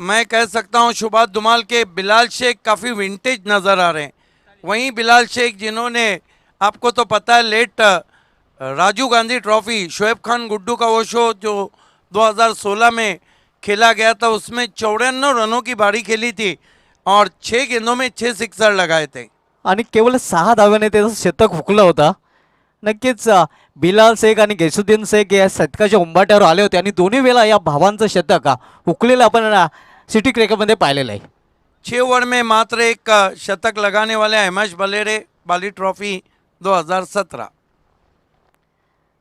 [SPEAKER 2] मैं कह सकता हूं शुभात धुमाल के बिलाल शेख काफ़ी विंटेज नज़र आ रहे हैं. वहीं बिलाल शेख जिन्होंने, आपको तो पता है, लेट राजीव गांधी ट्रॉफी शोएब खान गुड्डू का वो शो जो 2016 में खेला गया था, उसमें 94 रनों की बारी खेली थी और 6 गेंदों में 6 सिक्सर लगाए थे.
[SPEAKER 1] आणि केवळ 6 धाव्याने त्याचं शतक हुकलं होतं. नक्कीच बिलाल शेख आणि गैसुद्दीन शेख या शतकाच्या उंबाट्यावर आले होते आणि दोन्ही वेळा या भावांचं शतक हुकलेलं आपण सिटी क्रिकेटमध्ये पाहिलेलं आहे.
[SPEAKER 2] 6 ओवर में मात्र एक शतक लगाने वाले हिमेश बलेरे, बाली ट्रॉफी 2017.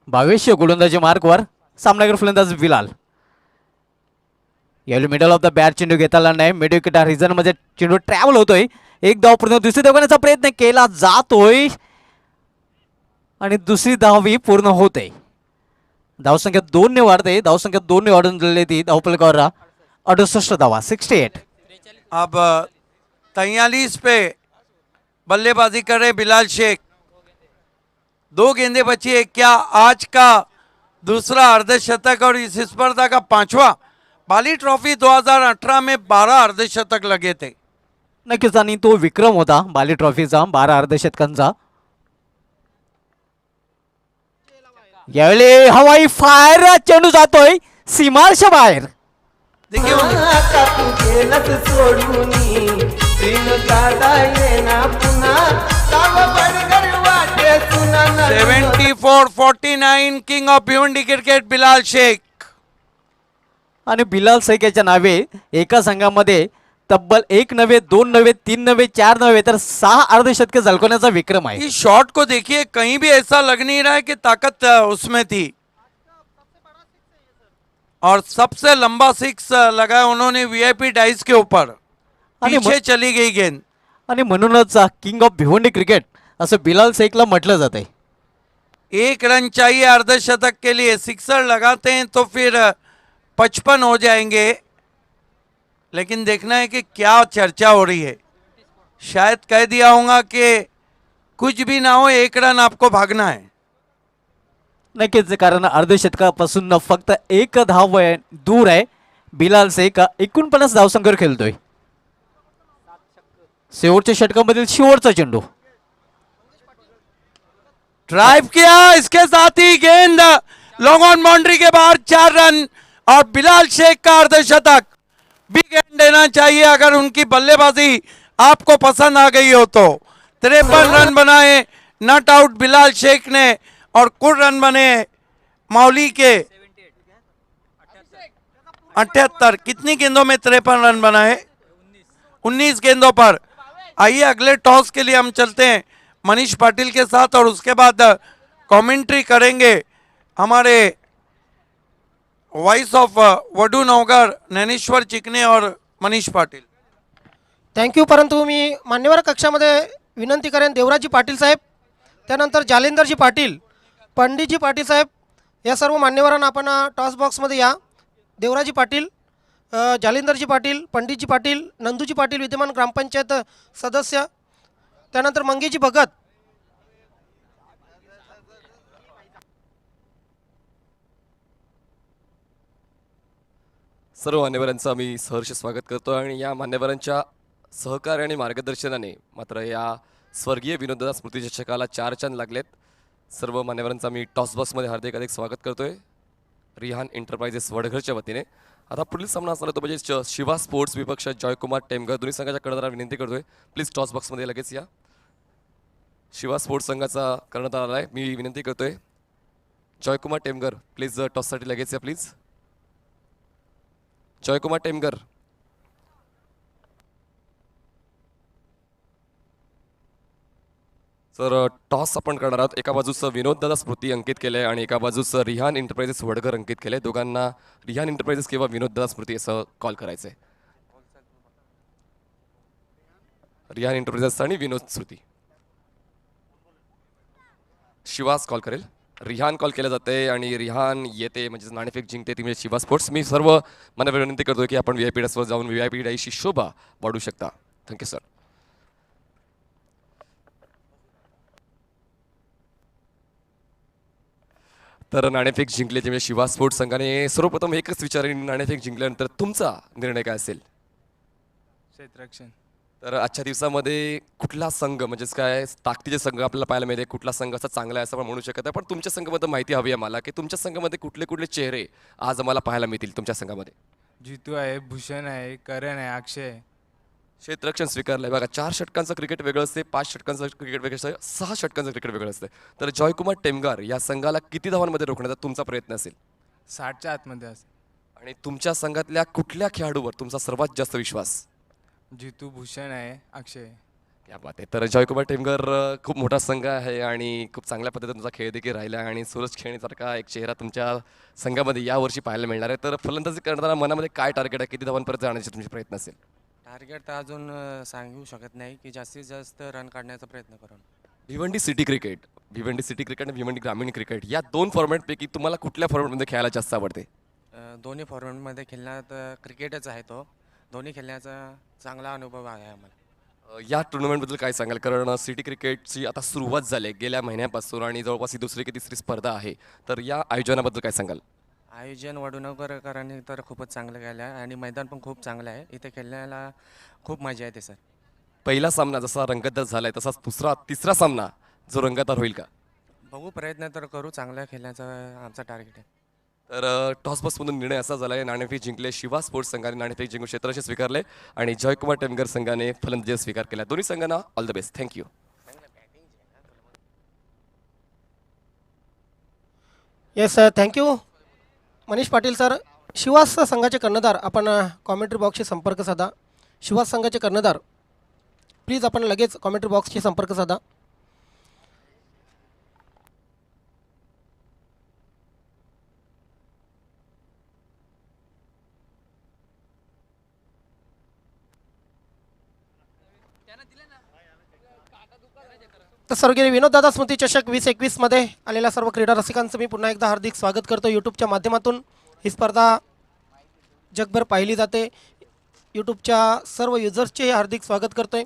[SPEAKER 1] भावेश गोलंदाजी मार्कवर. सामनागर फलंदाज बिलाल. यावेळी मिडल ऑफ द बॅट चेंडू घेताना नाही. मिडविकेट रिझन मध्ये चेंडू ट्रॅव्हल होतोय. एक धाव पूर्ण, दुसरी धाव घेण्याचा प्रयत्न केला जातोय आणि दुसरी धावी पूर्ण होते. धावसंख्या 2ने वाढते. धावसंख्या 2ने वाढून दिलेली ती धावफलकावर 68 धावा 68.
[SPEAKER 2] अब 43 पे बल्लेबाजी कर रहे बिलाल शेख. 2 गेंदें बची है. क्या आज का दूसरा अर्धशतक और इस स्पर्धा का 5वां? बाली ट्रॉफी 2018 में 12 अर्धशतक लगे थे.
[SPEAKER 1] नक्कीच आणि तो विक्रम होता बाली ट्रॉफीचा 12 अर्धशतकांचा. यावेळी हवाई फायर, चेंडू जातोय सीमार्श बाहेर.
[SPEAKER 2] देखिए
[SPEAKER 3] सोडून
[SPEAKER 2] 74-49 king of Bhiwandi cricket Bilal Shaikh.
[SPEAKER 1] आणि बिलाल शेख याच्या नावे एका संघामध्ये तब्बल 1 नव्हे, 2 नव्हे, 3 नव्हे, 4 नव्हे तर 6 अर्धशतके झळकवण्याचा विक्रम आहे.
[SPEAKER 2] इस शॉट को देखिए, कहीं भी ऐसा लग नहीं रहा है कि ताकत उसमें थी. और सबसे लंबा 6 लगाया उन्होंने VIP डाइस के ऊपर. पीछे चली गई गेंद.
[SPEAKER 1] आणि म्हणूनच किंग ऑफ भिवंडी क्रिकेट असं बिलाल शेखला म्हटलं जाते.
[SPEAKER 2] 1 रन चाहिए अर्धशतक के लिए. सिक्सर लगाते हैं तो फिर 55 हो जाएंगे. लेकिन देखना है कि क्या चर्चा हो रही है. शायद कह दिया होगा कि कुछ भी ना हो, 1 रन आपको भागना है.
[SPEAKER 1] नक्कीच, कारण अर्धशतकापासून फक्त एक धाव दूर आहे बिलाल शेख. 49 धावसंख्येवर खेळतोय. शेवटच्या षटकामधील शेवटचा चेंडू.
[SPEAKER 2] ड्राइव किया, इसके साथ ही गेंद लॉन्ग ऑन बाउंड्री के बाहर 4 रन और बिलाल शेख का अर्धशतक. बिग एंड देना चाहिए अगर उनकी बल्लेबाजी आपको पसंद आ गई हो तो. 53 रन बनाए नॉट आउट बिलाल शेख ने और कुल रन बने मौली के 78. कितनी गेंदों में 53 रन बनाए? 19 गेंदों पर. आइए अगले टॉस के लिए हम चलते हैं मनीष पाटिल के साथ और उसके बाद कमेंट्री करेंगे हमारे वॉइस ऑफ वडू नवगर ज्ञानेश्वर चिकने और मनीष पाटिल.
[SPEAKER 4] थँक्यू. परंतु मी मान्यवर कक्षामध्ये विनंती करेन देवराजी पाटील साहेब, त्यानंतर जालिंदरजी पाटील, पंडितजी पाटील साहेब या सर्व मान्यवरांना आपण टॉस बॉक्समध्ये या. देवराजी पाटील, जालिंदरजी पाटील, पंडितजी पाटील, नंदूजी पाटील विद्यमान ग्रामपंचायत सदस्य, त्यानंतर मंगेजी भगत.
[SPEAKER 5] सर्व मान्यवरांचं आम्ही सहर्ष स्वागत करतो आणि या मान्यवरांच्या सहकार्य आणि मार्गदर्शनाने मात्र या स्वर्गीय विनोददादा स्मृती चषकाला 4 चांद लागलेत. सर्व मान्यवरांचं आम्ही टॉस बॉक्समध्ये हार्दिक स्वागत करतोय रिहान एंटरप्राइजेस वडघरच्या वतीने. आता पुढील सामना असणार तो म्हणजे शिवा स्पोर्ट्स विपक्ष जयकुमार टेमघर. दोन्ही संघाच्या कर्णधाराला विनंती करतोय प्लीज टॉस बॉक्समध्ये लगेच या. शिवा स्पोर्ट्स संघाचा कर्णधार आला आहे, मी विनंती करतोय जयकुमार टेमघर प्लीज टॉससाठी लगेच या प्लीज. जयकुमार टेमघर. तर टॉस आपण करणार आहोत. एका बाजूचं विनोददादा स्मृती अंकित केलंय आणि एका बाजूचं रिहान एंटरप्राइजेस वडघर अंकित केलंय. दोघांना रिहान एंटरप्राइजेस किंवा विनोददादा स्मृती असं कॉल करायचंय. रिहान एंटरप्राइजेस आणि विनोद स्मृती. शिवास कॉल करेल. रिहान कॉल केलं जाते आणि रिहान येते म्हणजे नाणेफेक जिंकते ती म्हणजे शिवा स्पोर्ट्स. मी सर्व मला विनंती करतोय की आपण VIP डेस्कवर जाऊन VIP डाईची शोभा वाढू शकता. Thank you sir. तर नाणेफेक जिंकले म्हणजे शिवा स्पोर्ट्स संघाने. सर्वप्रथम एकच विचारेन, नाणेफेक जिंकल्यानंतर तुमचा निर्णय काय असेल?
[SPEAKER 6] क्षेत्ररक्षण.
[SPEAKER 5] तर आजच्या दिवसामध्ये कुठला संघ म्हणजेच काय ताकदीचे संघ आपल्याला पाहायला मिळते, कुठला संघ असा चांगला आहे असं आपण म्हणू शकत आहे. पण तुमच्या संघाबद्दल माहिती हवी आहे मला की तुमच्या संघामध्ये कुठले कुठले चेहरे आज आम्हाला पाहायला मिळतील तुमच्या संघामध्ये?
[SPEAKER 6] जितू आहे, भूषण आहे, करण आहे, अक्षय आहे.
[SPEAKER 5] क्षेत्ररक्षण स्वीकारलंय बघा. 4 षटकांचं क्रिकेट वेगळं असते, 5 षटकांचं क्रिकेट वेगळं असतं, 6 षटकांचं क्रिकेट वेगळं असतं. तर जयकुमार टेमगार या संघाला किती धावांमध्ये रोखण्याचा तुमचा प्रयत्न असेल?
[SPEAKER 6] 60च्या आतमध्ये असेल.
[SPEAKER 5] आणि तुमच्या संघातल्या कुठल्या खेळाडूवर तुमचा सर्वात जास्त विश्वास?
[SPEAKER 6] जितू, भूषण आहे, अक्षय आहे.
[SPEAKER 5] क्या बात आहे. तर जयकुमार टेमगर खूप मोठा संघ आहे आणि खूप चांगल्या पद्धतीने तुमचा खेळ देखील राहिला आहे आणि सूरज खेळणीसारखा एक चेहरा तुमच्या संघामध्ये यावर्षी पाहायला मिळणार आहे. तर फलंदाजी करताना मनामध्ये काय टार्गेट आहे, किती धावांपर्यंत जाण्याचे तुमचे प्रयत्न असेल?
[SPEAKER 7] टार्गेट तर अजून सांगू शकत नाही की जास्तीत जास्त रन काढण्याचा प्रयत्न करू.
[SPEAKER 5] भिवंडी सिटी क्रिकेट आणि भिवंडी ग्रामीण क्रिकेट या 2 फॉर्मॅटपैकी तुम्हाला कुठल्या फॉर्मॅटमध्ये खेळायला जास्त आवडते?
[SPEAKER 7] दोन्ही फॉर्मॅटमध्ये खेळण्यात क्रिकेटच आहे तो. दोन्ही खेळण्याचा चांगला अनुभव आहे आम्हाला.
[SPEAKER 5] या टुर्नामेंटबद्दल काय सांगाल? कारण सिटी क्रिकेटची आता सुरुवात झाली आहे गेल्या महिन्यापासून आणि जवळपास ही दुसरी की तिसरी स्पर्धा आहे. तर या आयोजनाबद्दल काय सांगाल?
[SPEAKER 7] आयोजन वडूनगरकरांनी तर खूपच चांगलं केलं आहे आणि मैदान पण खूप चांगलं आहे. इथे खेळण्याला खूप मजा येते सर.
[SPEAKER 5] पहिला सामना जसा रंगतदार झाला आहे तसाच तिसरा सामना जो रंगतदार होईल का?
[SPEAKER 7] बघू, प्रयत्न तर करू. चांगला खेळण्याचा आमचा टार्गेट आहे.
[SPEAKER 5] तर टॉसबॉक्समधून निर्णय असा झाला आहे, नाणेफेक जिंकले शिवा स्पोर्ट्स संघाने, नाणेफेक जिंकून क्षेत्ररक्षण स्वीकारले आणि जयकुमार टेमगर संघाने फलंदाजी स्वीकार केला. दोन्ही संघांना all the best. Thank you.
[SPEAKER 4] Yes thank you Manish Patil sir. शिवास संघाचे कर्णधार आपण कॉमेंट्री बॉक्सशी संपर्क साधा. शिवास संघाचे कर्णधार प्लीज आपण लगेच कॉमेंट्री बॉक्सशी संपर्क साधा. तर स्वर्गीय विनोददादा स्मृती चषक 2021 मध्ये आलेल्या सर्व क्रीडा रसिकांचं मी पुन्हा एकदा हार्दिक स्वागत करतो. यूट्यूबच्या माध्यमातून ही स्पर्धा जगभर पाहिली जाते. यूट्यूबच्या सर्व युजर्सचे हार्दिक स्वागत करतोय.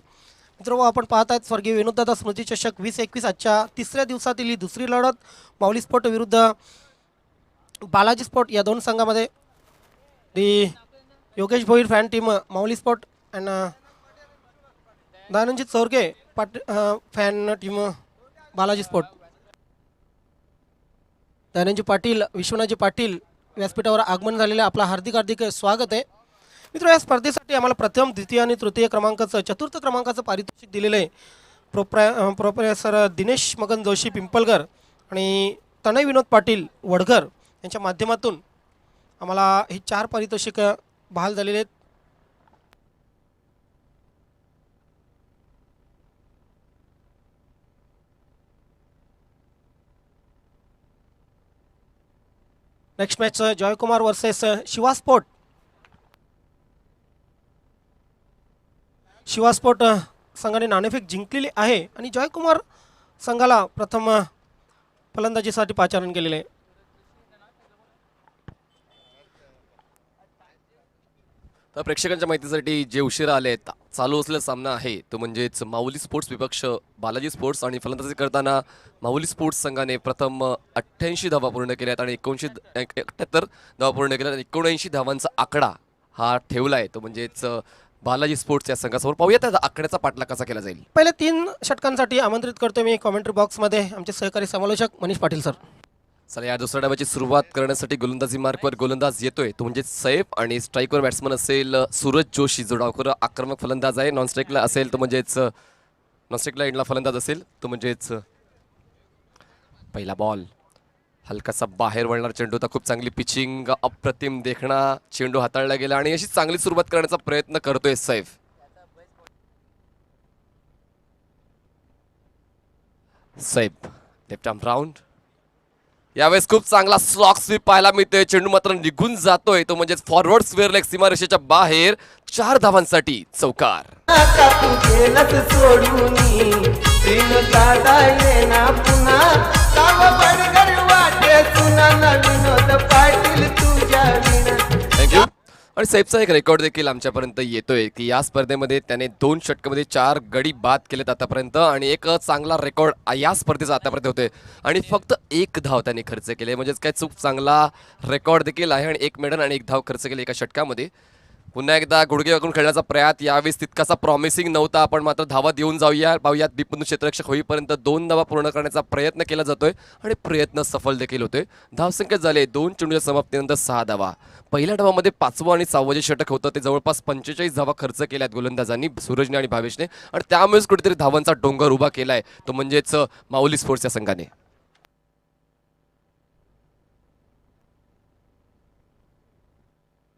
[SPEAKER 4] मित्र आपण पाहत आहेत स्वर्गीय विनोददादा स्मृती चषक 2021 आजच्या तिसऱ्या दिवसातील ही दुसरी लढत माऊली स्पोर्ट विरुद्ध बालाजी स्पोर्ट या दोन संघामध्ये. The Yogesh Bhoir fan team Mauli sport and Dananjit Chaurke fan team Balaji sport. Dananji Patil Vishwanathji Patil व्यासपीठावर आगमन झालेले आपला हार्दिक हार्दिक स्वागत आहे. मित्र या स्पर्धेसाठी आम्हाला प्रथम द्वितीय आणि तृतीय क्रमांकाचं चतुर्थ क्रमांकाचं पारितोषिक दिलेलं आहे प्रोफेसर दिनेश मगन जोशी पिंपलगर आणि तनय विनोद पाटील वडघर यांच्या माध्यमातून आम्हाला ही 4 पारितोषिक बहाल झालेले आहेत. Next match Jaykumar versus Shiva sport. Shiva sport संघाने नाणेफेक जिंकलेली आहे आणि जयकुमार संघाला प्रथम फलंदाजीसाठी पाचारण केलेले आहे.
[SPEAKER 5] तर प्रेक्षकांच्या माहितीसाठी जे उशिरा आले चालू असलेला सामना आहे तो म्हणजेच माऊली स्पोर्ट्स विपक्ष बालाजी स्पोर्ट्स आणि फलंदाजी करताना माऊली स्पोर्ट्स संघाने प्रथम 88 धावा पूर्ण केल्यात आणि 78 धावा पूर्ण केल्यात. 79 धावांचा आकडा हा ठेवला आहे तो म्हणजेच बालाजी स्पोर्ट्स या संघासमोर. पाहूया त्या आकड्याचा पाठलाग कसा केला जाईल.
[SPEAKER 4] पहिल्या 3 षटकांसाठी आमंत्रित करतो मी कॉमेंट्री बॉक्समध्ये आमचे सहकारी समालोचक मनीष पाटील सर.
[SPEAKER 5] चला या दुसऱ्या डावाची सुरुवात करण्यासाठी गोलंदाजी मार्कवर गोलंदाज येतोय तो म्हणजे सैफ आणि स्ट्राईकवर बॅट्समन असेल सूरज जोशी जो डावकर आक्रमक फलंदाज आहे. नॉन स्ट्राईकला असेल तो म्हणजेच नॉन स्ट्राईकला एंडला फलंदाज असेल तो म्हणजेच पहिला बॉल हलकासा बाहेर वळणार चेंडू होता. खूप चांगली पिचिंग अप्रतिम देखणा चेंडू हाताळला गेला आणि अशी चांगली सुरुवात करण्याचा प्रयत्न करतोय Saif. Saif left arm round यावेळेस खूप चांगला स्लॉक स्वीप पाहायला मिळतोय. चेंडू मात्र निघून जातोय तो म्हणजेच फॉरवर्ड स्क्वेअर लेग सीमारेषेच्या बाहेर 4 धावांसाठी चौकार.
[SPEAKER 3] आता तू गेलंच सोडूनी तीन दादा येना पुन्हा गाव बडगर वाटे सुना विनोद पाटील तुझ्या विना.
[SPEAKER 5] थँक्यू. आणि सैफचा एक रेकॉर्ड देखील आमच्यापर्यंत येतोय की या स्पर्धेमध्ये त्याने 2 षटकामध्ये 4 गडी बाद केलेत आतापर्यंत आणि एक चांगला रेकॉर्ड या स्पर्धेचा आतापर्यंत होतोय आणि फक्त 1 धाव त्याने खर्च केले म्हणजेच काय खूप चांगला रेकॉर्ड देखील आहे. आणि 1 मेडन आणि 1 धाव खर्च केले एका षटकामध्ये. पुन्हा एकदा गुडघे वाकून खेळण्याचा प्रयत्न यावेळेस तितकासा प्रॉमिसिंग नव्हता. आपण मात्र धावा देऊन जाऊया पाहूयात. दीपबंधू क्षेत्ररक्षक होईपर्यंत 2 धावा पूर्ण करण्याचा प्रयत्न केला जातोय आणि प्रयत्न सफल देखील होतोय. धावसंख्या झाले 2 चेंडूच्या समाप्तीनंतर 6 धावा. पहिल्या डावामध्ये 5वं आणि 6वं जे षटक होतं ते जवळपास 45 धावा खर्च केल्यात गोलंदाजांनी सूरजने आणि भावेशने आणि त्यामुळेच कुठेतरी धावांचा डोंगर उभा केलाय तो म्हणजेच माऊली स्पोर्ट्स या संघाने.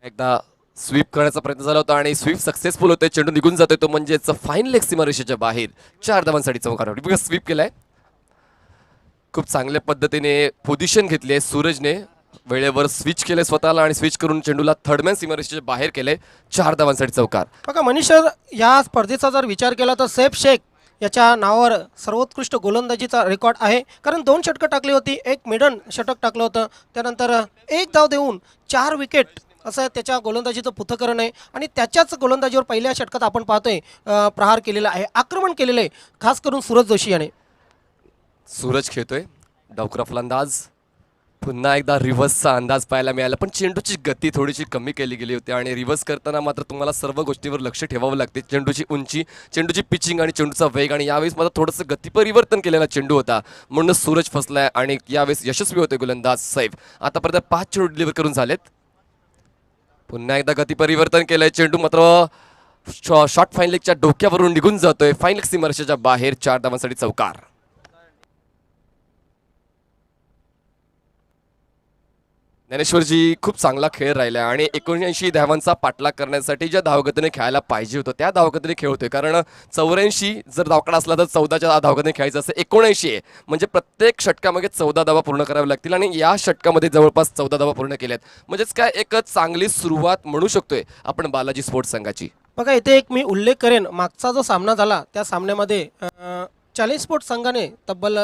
[SPEAKER 5] एकदा स्वीप करण्याचा प्रयत्न झाला होता आणि स्वीप सक्सेसफुल होते. चेंडू निघून जातोय तो म्हणजेच फाईन लेग सीमारेषेच्या बाहेर 4 धावांसाठी चौकार. स्वीप केलाय खूप चांगल्या पद्धतीने पोझिशन घेतली आहे सूरजने. वेळेवर स्विच केले स्वतःला आणि स्विच करून चेंडूला थर्डमॅन सीमारेषेच्या बाहेर केले. 4 धावांसाठी चौकार.
[SPEAKER 4] बघा मनीष सर या स्पर्धेचा जर विचार केला तर सैफ शेख याच्या नावावर सर्वोत्कृष्ट गोलंदाजीचा रेकॉर्ड आहे. कारण 2 षटकं टाकली होती, 1 मिडन षटक टाकलं होतं, त्यानंतर 1 धाव देऊन 4 विकेट असं त्याच्या गोलंदाजीचं पृथक्करण आहे. आणि त्याच्याच गोलंदाजीवर पहिल्या षटकात आपण पाहतोय प्रहार केलेला आहे, आक्रमण केलेलं आहे खास करून सूरज जोशी याने.
[SPEAKER 5] सूरज खेळतोय डावखुरा फलंदाज. पुन्हा एकदा रिव्हर्सचा अंदाज पाहायला मिळाला पण चेंडूची गती थोडीशी कमी केली गेली होती आणि रिव्हर्स करताना मात्र तुम्हाला सर्व गोष्टीवर लक्ष ठेवावं लागते. चेंडूची उंची, चेंडूची पिचिंग आणि चेंडूचा वेग आणि यावेळेस मात्र थोडंसं गती परिवर्तन केलेला चेंडू होता म्हणूनच सूरज फसलाय आणि यावेळेस यशस्वी होते गोलंदाज सैफ. आतापर्यंत 5 चेंडू डिलिव्हर करून झालेत. पुन्हा एकदा गती परिवर्तन केलंय. चेंडू मात्र शॉर्ट फाईन लेगच्या डोक्यावरून निघून जातोय फाईन लेग सीमारेषेच्या बाहेर 4 धावांसाठी चौकार. ज्ञानेश्वरजी खूप चांगला खेळ राहिला आणि 79 धावांचा पाठलाग करण्यासाठी ज्या धावगतीने खेळायला पाहिजे होतं त्या धावगतीने खेळतोय. कारण 84 जर धावकडा असला तर 14च्या धावगतीने खेळायचं असं 79 आहे म्हणजे प्रत्येक षटकामध्ये 14 धावा पूर्ण कराव्या लागतील आणि या षटकामध्ये जवळपास 14 धावा पूर्ण केल्यात. म्हणजेच काय एक चांगली सुरुवात म्हणू शकतोय आपण बालाजी स्पोर्ट्स संघाची.
[SPEAKER 4] बघा इथे एक मी उल्लेख करेन, मागचा जो सामना झाला त्या सामन्यामध्ये चॅलेंज स्पोर्ट्स संघाने तब्बल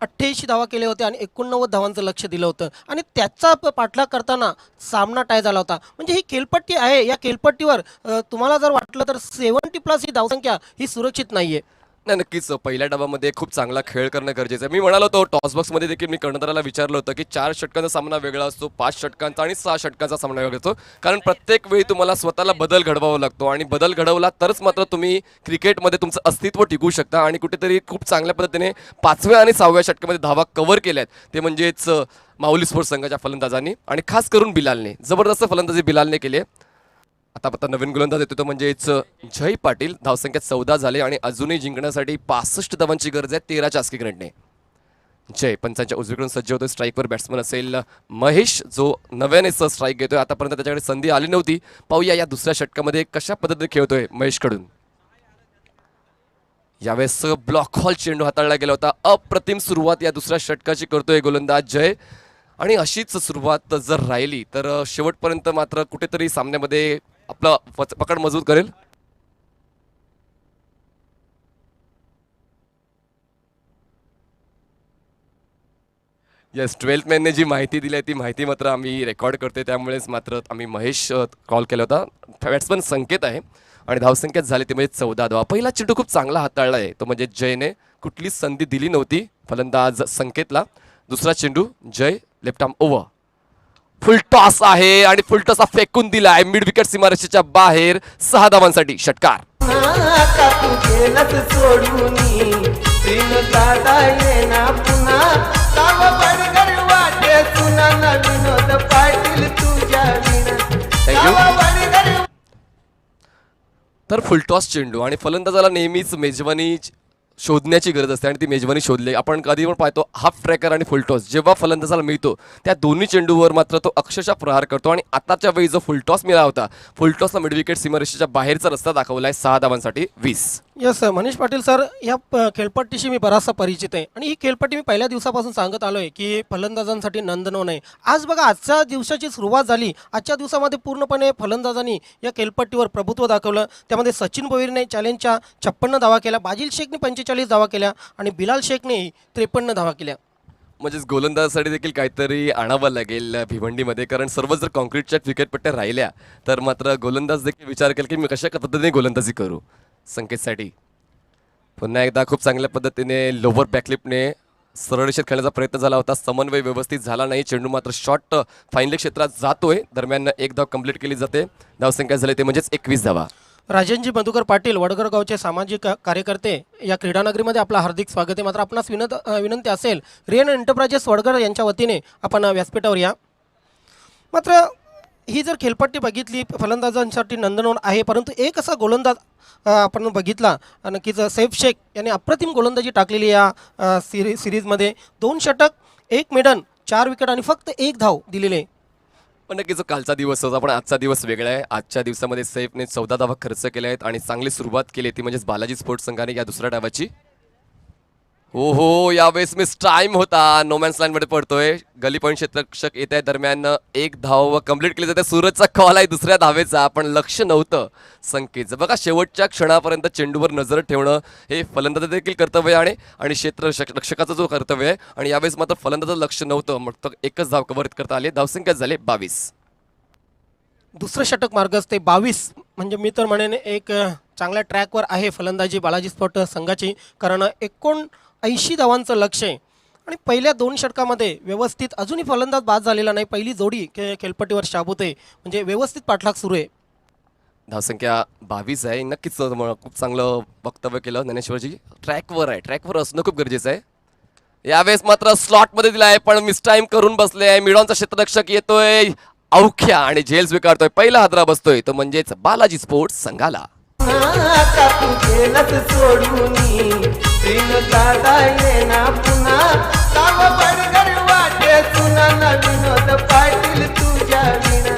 [SPEAKER 4] 88 धावा केले होते आणि 89 धावांचं लक्ष दिलं होतं आणि त्याचा पाठलाग करताना सामना टाय झाला होता. म्हणजे ही खेळपट्टी आहे, या खेळपट्टीवर तुम्हाला जर वाटलं तर 70+ ही धावसंख्या ही सुरक्षित नाही आहे.
[SPEAKER 5] नाही, नक्कीच पहिल्या डावामध्ये खूप चांगला खेळ करणं गरजेचं आहे. मी म्हणालो होतो टॉस बॉक्समध्ये देखील मी कर्णधाराला विचारलं होतं की 4 षटकांचा सामना वेगळा असतो, 5 षटकांचा आणि 6 षटकांचा सामना वेगळा असतो. कारण प्रत्येक वेळी तुम्हाला स्वतःला बदल घडवावा लागतो आणि बदल घडवला तरच मात्र तुम्ही क्रिकेटमध्ये तुमचं अस्तित्व टिकू शकता. आणि कुठेतरी खूप चांगल्या पद्धतीने 5व्या आणि 6व्या षटकामध्ये धावा कव्हर केल्यात, ते म्हणजेच माऊली स्पोर्ट्स संघाच्या फलंदाजांनी आणि खास करून बिलालने जबरदस्त फलंदाजी बिलालने केली आहे. आता नवीन गोलंदाज येतो तो म्हणजेच जय पाटील. धावसंख्या 14 झाले आणि अजूनही जिंकण्यासाठी 65 धावांची गरज आहे 13 चास्की करणे. जय पंचांच्या उजवीकडून सज्ज होतोय. स्ट्राईकवर बॅट्समन असेल महेश, जो नव्याने स्ट्राईक घेतोय. आतापर्यंत त्याच्याकडे संधी आली नव्हती. पाहूया या दुसऱ्या षटकामध्ये कशा पद्धतीने खेळतोय महेशकडून. यावेळेस ब्लॉक हॉल चेंडू हाताळला गेला होता. अप्रतिम सुरुवात या दुसऱ्या षटकाची करतोय गोलंदाज जय आणि अशीच सुरुवात जर राहिली तर शेवटपर्यंत मात्र कुठेतरी सामन्यामध्ये आपला पकड मजबूत करेल. येस, 12th मॅनने जी माहिती दिली आहे ती माहिती मात्र आम्ही रेकॉर्ड करतोय, त्यामुळेच मात्र आम्ही महेश कॉल केला होता. बॅट्समन संकेत आहे आणि धावसंख्यात झाली ती म्हणजे 14 धावा. पहिला चेंडू खूप चांगला हाताळला आहे, तो म्हणजे जयने कुठलीच संधी दिली नव्हती फलंदाज संकेतला. दुसरा चेंडू Jay left arm over, full toss आहे आणि फुल टॉस फेकून दिलाय मिड विकेट सीमारेषेच्या बाहेर. 6 धावांसाठी षटकार.
[SPEAKER 3] आता तू गेलस सोडूनी तीन दादा येना पुन्हा साव बडगर वाटे सुना न विनोद पाटील तुझ्या विना साव बडगर.
[SPEAKER 5] तर फुलटॉस चेंडू आणि फलंदाजाला नेहमीच मेजवानी शोधण्याची गरज असते आणि ती मेजवानी शोधली. आपण कधी पण पाहतो हाफ ट्रॅकर आणि फुलटॉस जेव्हा फलंदाजाला मिळतो त्या दोन्ही चेंडूवर मात्र तो अक्षरशः प्रहार करतो आणि आताच्या वेळी जो फुलटॉस मिळाला होता, फुलटॉसला मिड विकेट सीमारेषेच्या बाहेरचा रस्ता दाखवला आहे. 6 धावांसाठी 20.
[SPEAKER 4] यस मनीष पाटील सर, या खेळपट्टीशी मी बराचसा परिचित आहे आणि ही खेळपट्टी मी पहिल्या दिवसापासून सांगत आलो आहे की फलंदाजांसाठी नंदनवन आहे. आज बघा, आजच्या दिवसाची सुरुवात झाली. आजच्या दिवसामध्ये पूर्णपणे फलंदाजांनी या खेळपट्टीवर प्रभुत्व दाखवलं. त्यामध्ये सचिन भोईरने चॅलेंजच्या 56 धावा केल्या, बाजिल शेखने 45 धावा केल्या आणि बिलाल शेखने 53 धावा केल्या.
[SPEAKER 5] म्हणजेच गोलंदाजासाठी देखील काहीतरी आणावं लागेल भिवंडीमध्ये, कारण सर्व जर कॉन्क्रीटच्या विकेटपट्ट्या राहिल्या तर मात्र गोलंदाज देखील विचार केला की मी कशा पद्धतीने गोलंदाजी करू. संकेतसाठी पुन्हा एकदा खूप चांगल्या पद्धतीने लोअर बॅकलिपने सरळ रेषेत खेळण्याचा प्रयत्न झाला होता. समन्वय व्यवस्थित झाला नाही. चेंडू मात्र शॉर्ट फाईनल क्षेत्रात जातोय. दरम्यान 1 धाव कंप्लीट केली जाते. धावसंख्या झाली ते म्हणजेच 21 धावा.
[SPEAKER 4] राजनजी मधुकर पाटील वडगर गावचे सामाजिक कार्यकर्ते या क्रीडानगरीमध्ये आपलं हार्दिक स्वागत आहे. मात्र आपणास विनंती असेल, रियन एंटरप्राइजेस वडगर यांच्या वतीने आपण व्यासपीठावर या. मात्र ही जर खेळपट्टी बघितली फलंदाजांसाठी नंदनवन आहे, परंतु एक असा गोलंदाज आपण बघितला नक्कीच सैफ शेख यांनी अप्रतिम गोलंदाजी टाकलेली या सिरीजमध्ये. 2 षटक, 1 मेडन, 4 विकेट आणि फक्त 1 धाव दिलेले.
[SPEAKER 5] पण नक्कीच कालचा दिवस होता, पण आजचा दिवस वेगळा आहे. आजच्या दिवसामध्ये सैफने 14 धावा खर्च केल्या आहेत आणि चांगली सुरुवात केली ती म्हणजेच बालाजी स्पोर्ट्स संघाने या दुसऱ्या डावाची. हो, यावेळेस मिस टाइम होता. नोमॅन्स लाईनमध्ये पडतोय. गली पॉईंट क्षेत्ररक्षक येत आहे. दरम्यान 1 धाव कंप्लीट केली जाते. सूरजचा कॉल आहे दुसऱ्या धावेचा, पण लक्ष नव्हतं संकेतचं. बघा, शेवटच्या क्षणापर्यंत चेंडूवर नजर ठेवणं हे फलंदाज देखील कर्तव्य आहे आणि क्षेत्ररक्षकाचा जो कर्तव्य आहे. आणि यावेळेस मात्र फलंदाजाचं लक्ष नव्हतं, मग तर 1च धाव कव्हर करता आले. धावसंख्या झाले 22.
[SPEAKER 4] दुसरं षटक मार्गच ते 22. म्हणजे मी तर म्हणेन एक चांगल्या ट्रॅकवर आहे फलंदाजी बालाजी स्पोर्ट्स संघाची, कारण 79 धावांचं लक्ष आहे. आणि पहिल्या 2 षटकामध्ये व्यवस्थित अजूनही फलंदाज बाद झालेला नाही. पहिली जोडी खेळपट्टीवर शाबूत आहे, म्हणजे व्यवस्थित पाठलाग सुरू आहे.
[SPEAKER 5] धावसंख्या 22 आहे. नक्कीच खूप चांगलं वक्तव्य केलं ज्ञानेश्वरजी. ट्रॅकवर आहे, ट्रॅकवर असणं खूप गरजेचं आहे. यावेळेस मात्र स्लॉटमध्ये दिला आहे, पण मिसटाईम करून बसले आहे. मिडॉनचा क्षेत्ररक्षक येतोय अवख्या आणि झेल स्वीकारतोय. पहिला हादरा बसतोय तो म्हणजेच बालाजी स्पोर्ट्स संघाला.
[SPEAKER 3] आता तू गेलस सोडूनी तीन दादा येना पुन्हा साव बडगर वाटे सुना न विनोद पाटील तुझ्या विना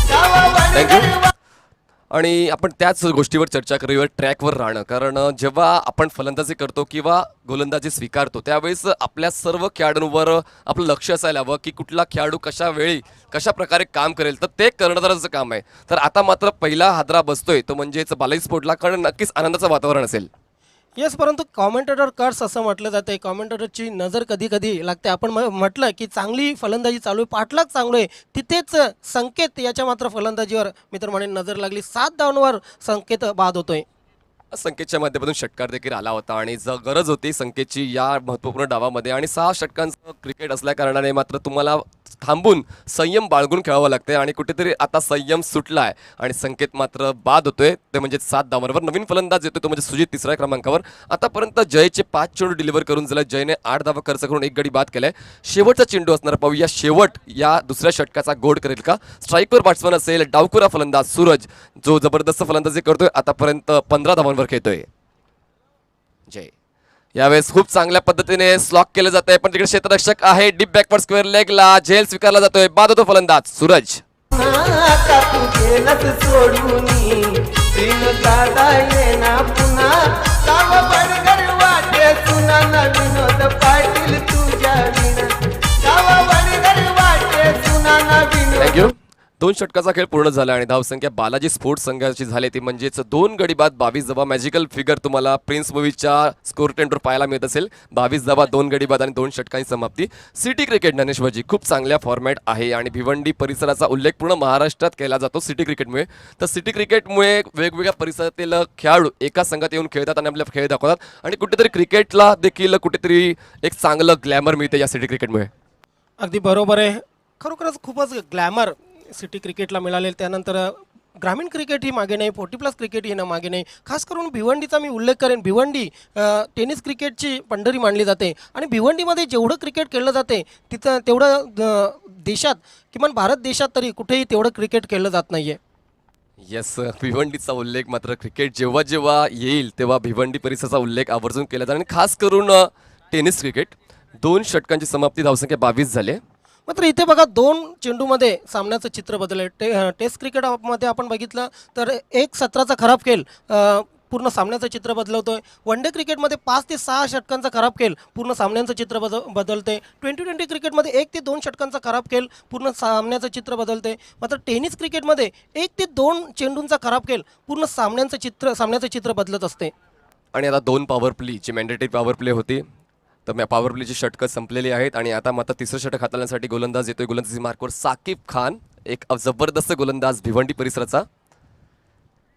[SPEAKER 3] साव बडगर.
[SPEAKER 5] आणि आपण त्याच गोष्टीवर चर्चा करूया, ट्रॅकवर राहणं. कारण जेव्हा आपण फलंदाजी करतो किंवा गोलंदाजी स्वीकारतो त्यावेळेस आपल्या सर्व खेळाडूंवर आपलं लक्ष असायला हवं की कुठला खेळाडू कशा वेळी कशा प्रकारे काम करेल, तर ते कर्णधाराचं काम आहे. तर आता मात्र पहिला हादरा बसतोय तो म्हणजेच बालाजी स्पोर्ट्सला, कारण नक्कीच आनंदाचं वातावरण असेल.
[SPEAKER 4] येस, परंतु कॉमेंटेटर कर्स असं म्हटलं जाते. कॉमेंटेटरची नजर कधी कधी लागते. आपण म्हटलं की चांगली फलंदाजी चालू आहे, पाठलाग चांगलं आहे, तिथेच संकेत याच्या मात्र फलंदाजीवर मित्रमंडळी नजर लागली. 7 धावांवर संकेत बाद होतोय.
[SPEAKER 5] संकेतच्या माध्यमातून षटकार देखील आला होता आणि गरज होती संकेतची या महत्त्वपूर्ण डावामध्ये आणि 6 षटकांचं क्रिकेट असल्या कारणाने मात्र तुम्हाला थांबून संयम बाळगून खेळावं लागते आणि कुठेतरी आता संयम सुटला आहे आणि संकेत मात्र बाद होतोय. ते म्हणजे 7 धावांवर नवीन फलंदाज येतोय तो म्हणजे सुजित 3ऱ्या क्रमांकावर. आतापर्यंत जयचे 5 चेंडू डिलिव्हर करून झाला. जयने 8 धावा खर्च करून 1 गडी बाद केलाय. शेवटचा चेंडू असणार, पाहूया शेवट या दुसऱ्या षटकाचा गोड करेल का. स्ट्राईकवर बॅट्समन असेल डावखुरा फलंदाज सूरज, जो जबरदस्त फलंदाजी करतोय. आतापर्यंत 15 धावांवर खेळतोय जय. यावेळेस खूप चांगल्या पद्धतीने स्लॉक केलं जात आहे, पण तिकडे क्षेत्ररक्षक आहे. डीप बॅकवर्ड स्क्वेअर लेगला झेल स्वीकारला जातोय. बाद होतो फलंदाज सूरज.
[SPEAKER 3] आता तू केलंच सोडूनी तीन दादा येना पुन्हा साव बडगर वाटे सुना न विनोद पाटील तुझ्या विना साव बडगर वाटे सुना न विनोद.
[SPEAKER 5] थँक्यू. 2 षटकाचा खेळ पूर्ण झाला आणि धावसंख्या बालाजी स्पोर्ट्स संघाची झाली ती म्हणजेच 2 गडी बाद 22 धावा. मॅजिकल फिगर तुम्हाला प्रिन्स मूवीच्या स्कोर टेंडवर पाहायला मिळत असेल. 22 धावा 2 गडी बाद आणि 2 षटकांची समाप्ती. सिटी क्रिकेट ज्ञानेश्वरजी खूप चांगल्या फॉर्मॅट आहे आणि भिवंडी परिसराचा उल्लेख पूर्ण महाराष्ट्रात केला जातो सिटी क्रिकेटमुळे. तर सिटी क्रिकेटमुळे वेगवेगळ्या परिसरातील खेळाडू एका संघात येऊन खेळतात आणि आपला खेळ दाखवतात आणि कुठेतरी क्रिकेटला देखील कुठेतरी एक चांगलं ग्लॅमर मिळते या सिटी क्रिकेटमुळे.
[SPEAKER 4] अगदी बरोबर आहे. खरोखरच खूपच ग्लॅमर सिटी क्रिकेटला मिळालेलं. त्यानंतर ग्रामीण क्रिकेट ही मागे नाही, 40+ क्रिकेट ही ना मागे नाही. खास करून भिवंडीचा मी उल्लेख करेन. भिवंडी टेनिस क्रिकेटची पंढरी मानली जाते आणि भिवंडीमध्ये जेवढं क्रिकेट खेळलं जाते तिथं तेवढं देशात किमान भारत देशात तरी कुठेही तेवढं क्रिकेट खेळलं जात नाही आहे.
[SPEAKER 5] येस, भिवंडीचा उल्लेख मात्र क्रिकेट जेव्हा जेव्हा येईल तेव्हा भिवंडी परिसराचा उल्लेख आवर्जून केला जातो आणि खास करून टेनिस क्रिकेट. 2 षटकांची समाप्ती, धावसंख्या 22 झाले.
[SPEAKER 4] मात्र इथे बघा 2 चेंडूमध्ये सामन्याचं चित्र बदललं. टेस्ट क्रिकेटमध्ये आपण बघितलं तर 1 सत्राचा खराब खेळ पूर्ण सामन्याचं चित्र बदलवतोय. वन डे क्रिकेटमध्ये 5 ते 6 षटकांचा खराब खेळ पूर्ण सामन्यांचं चित्र बदलते. 2020 क्रिकेटमध्ये 1 ते 2 षटकांचा खराब खेळ पूर्ण सामन्याचं चित्र बदलते. मात्र टेनिस क्रिकेटमध्ये 1 ते 2 चेंडूंचा खराब खेळ पूर्ण सामन्याचं चित्र बदलत असते.
[SPEAKER 5] आणि आता 2 पॉवर प्ले जी मॅन्डेटरी पॉवर प्ले होती तर पॉवर प्लेची षटकं संपलेली आहेत आणि आता मात्र 3रं षटक हाताळण्यासाठी गोलंदाज येतोय. गोलंदाजी मार्कवर साकिब खान, एक जबरदस्त गोलंदाज भिवंडी परिसराचा.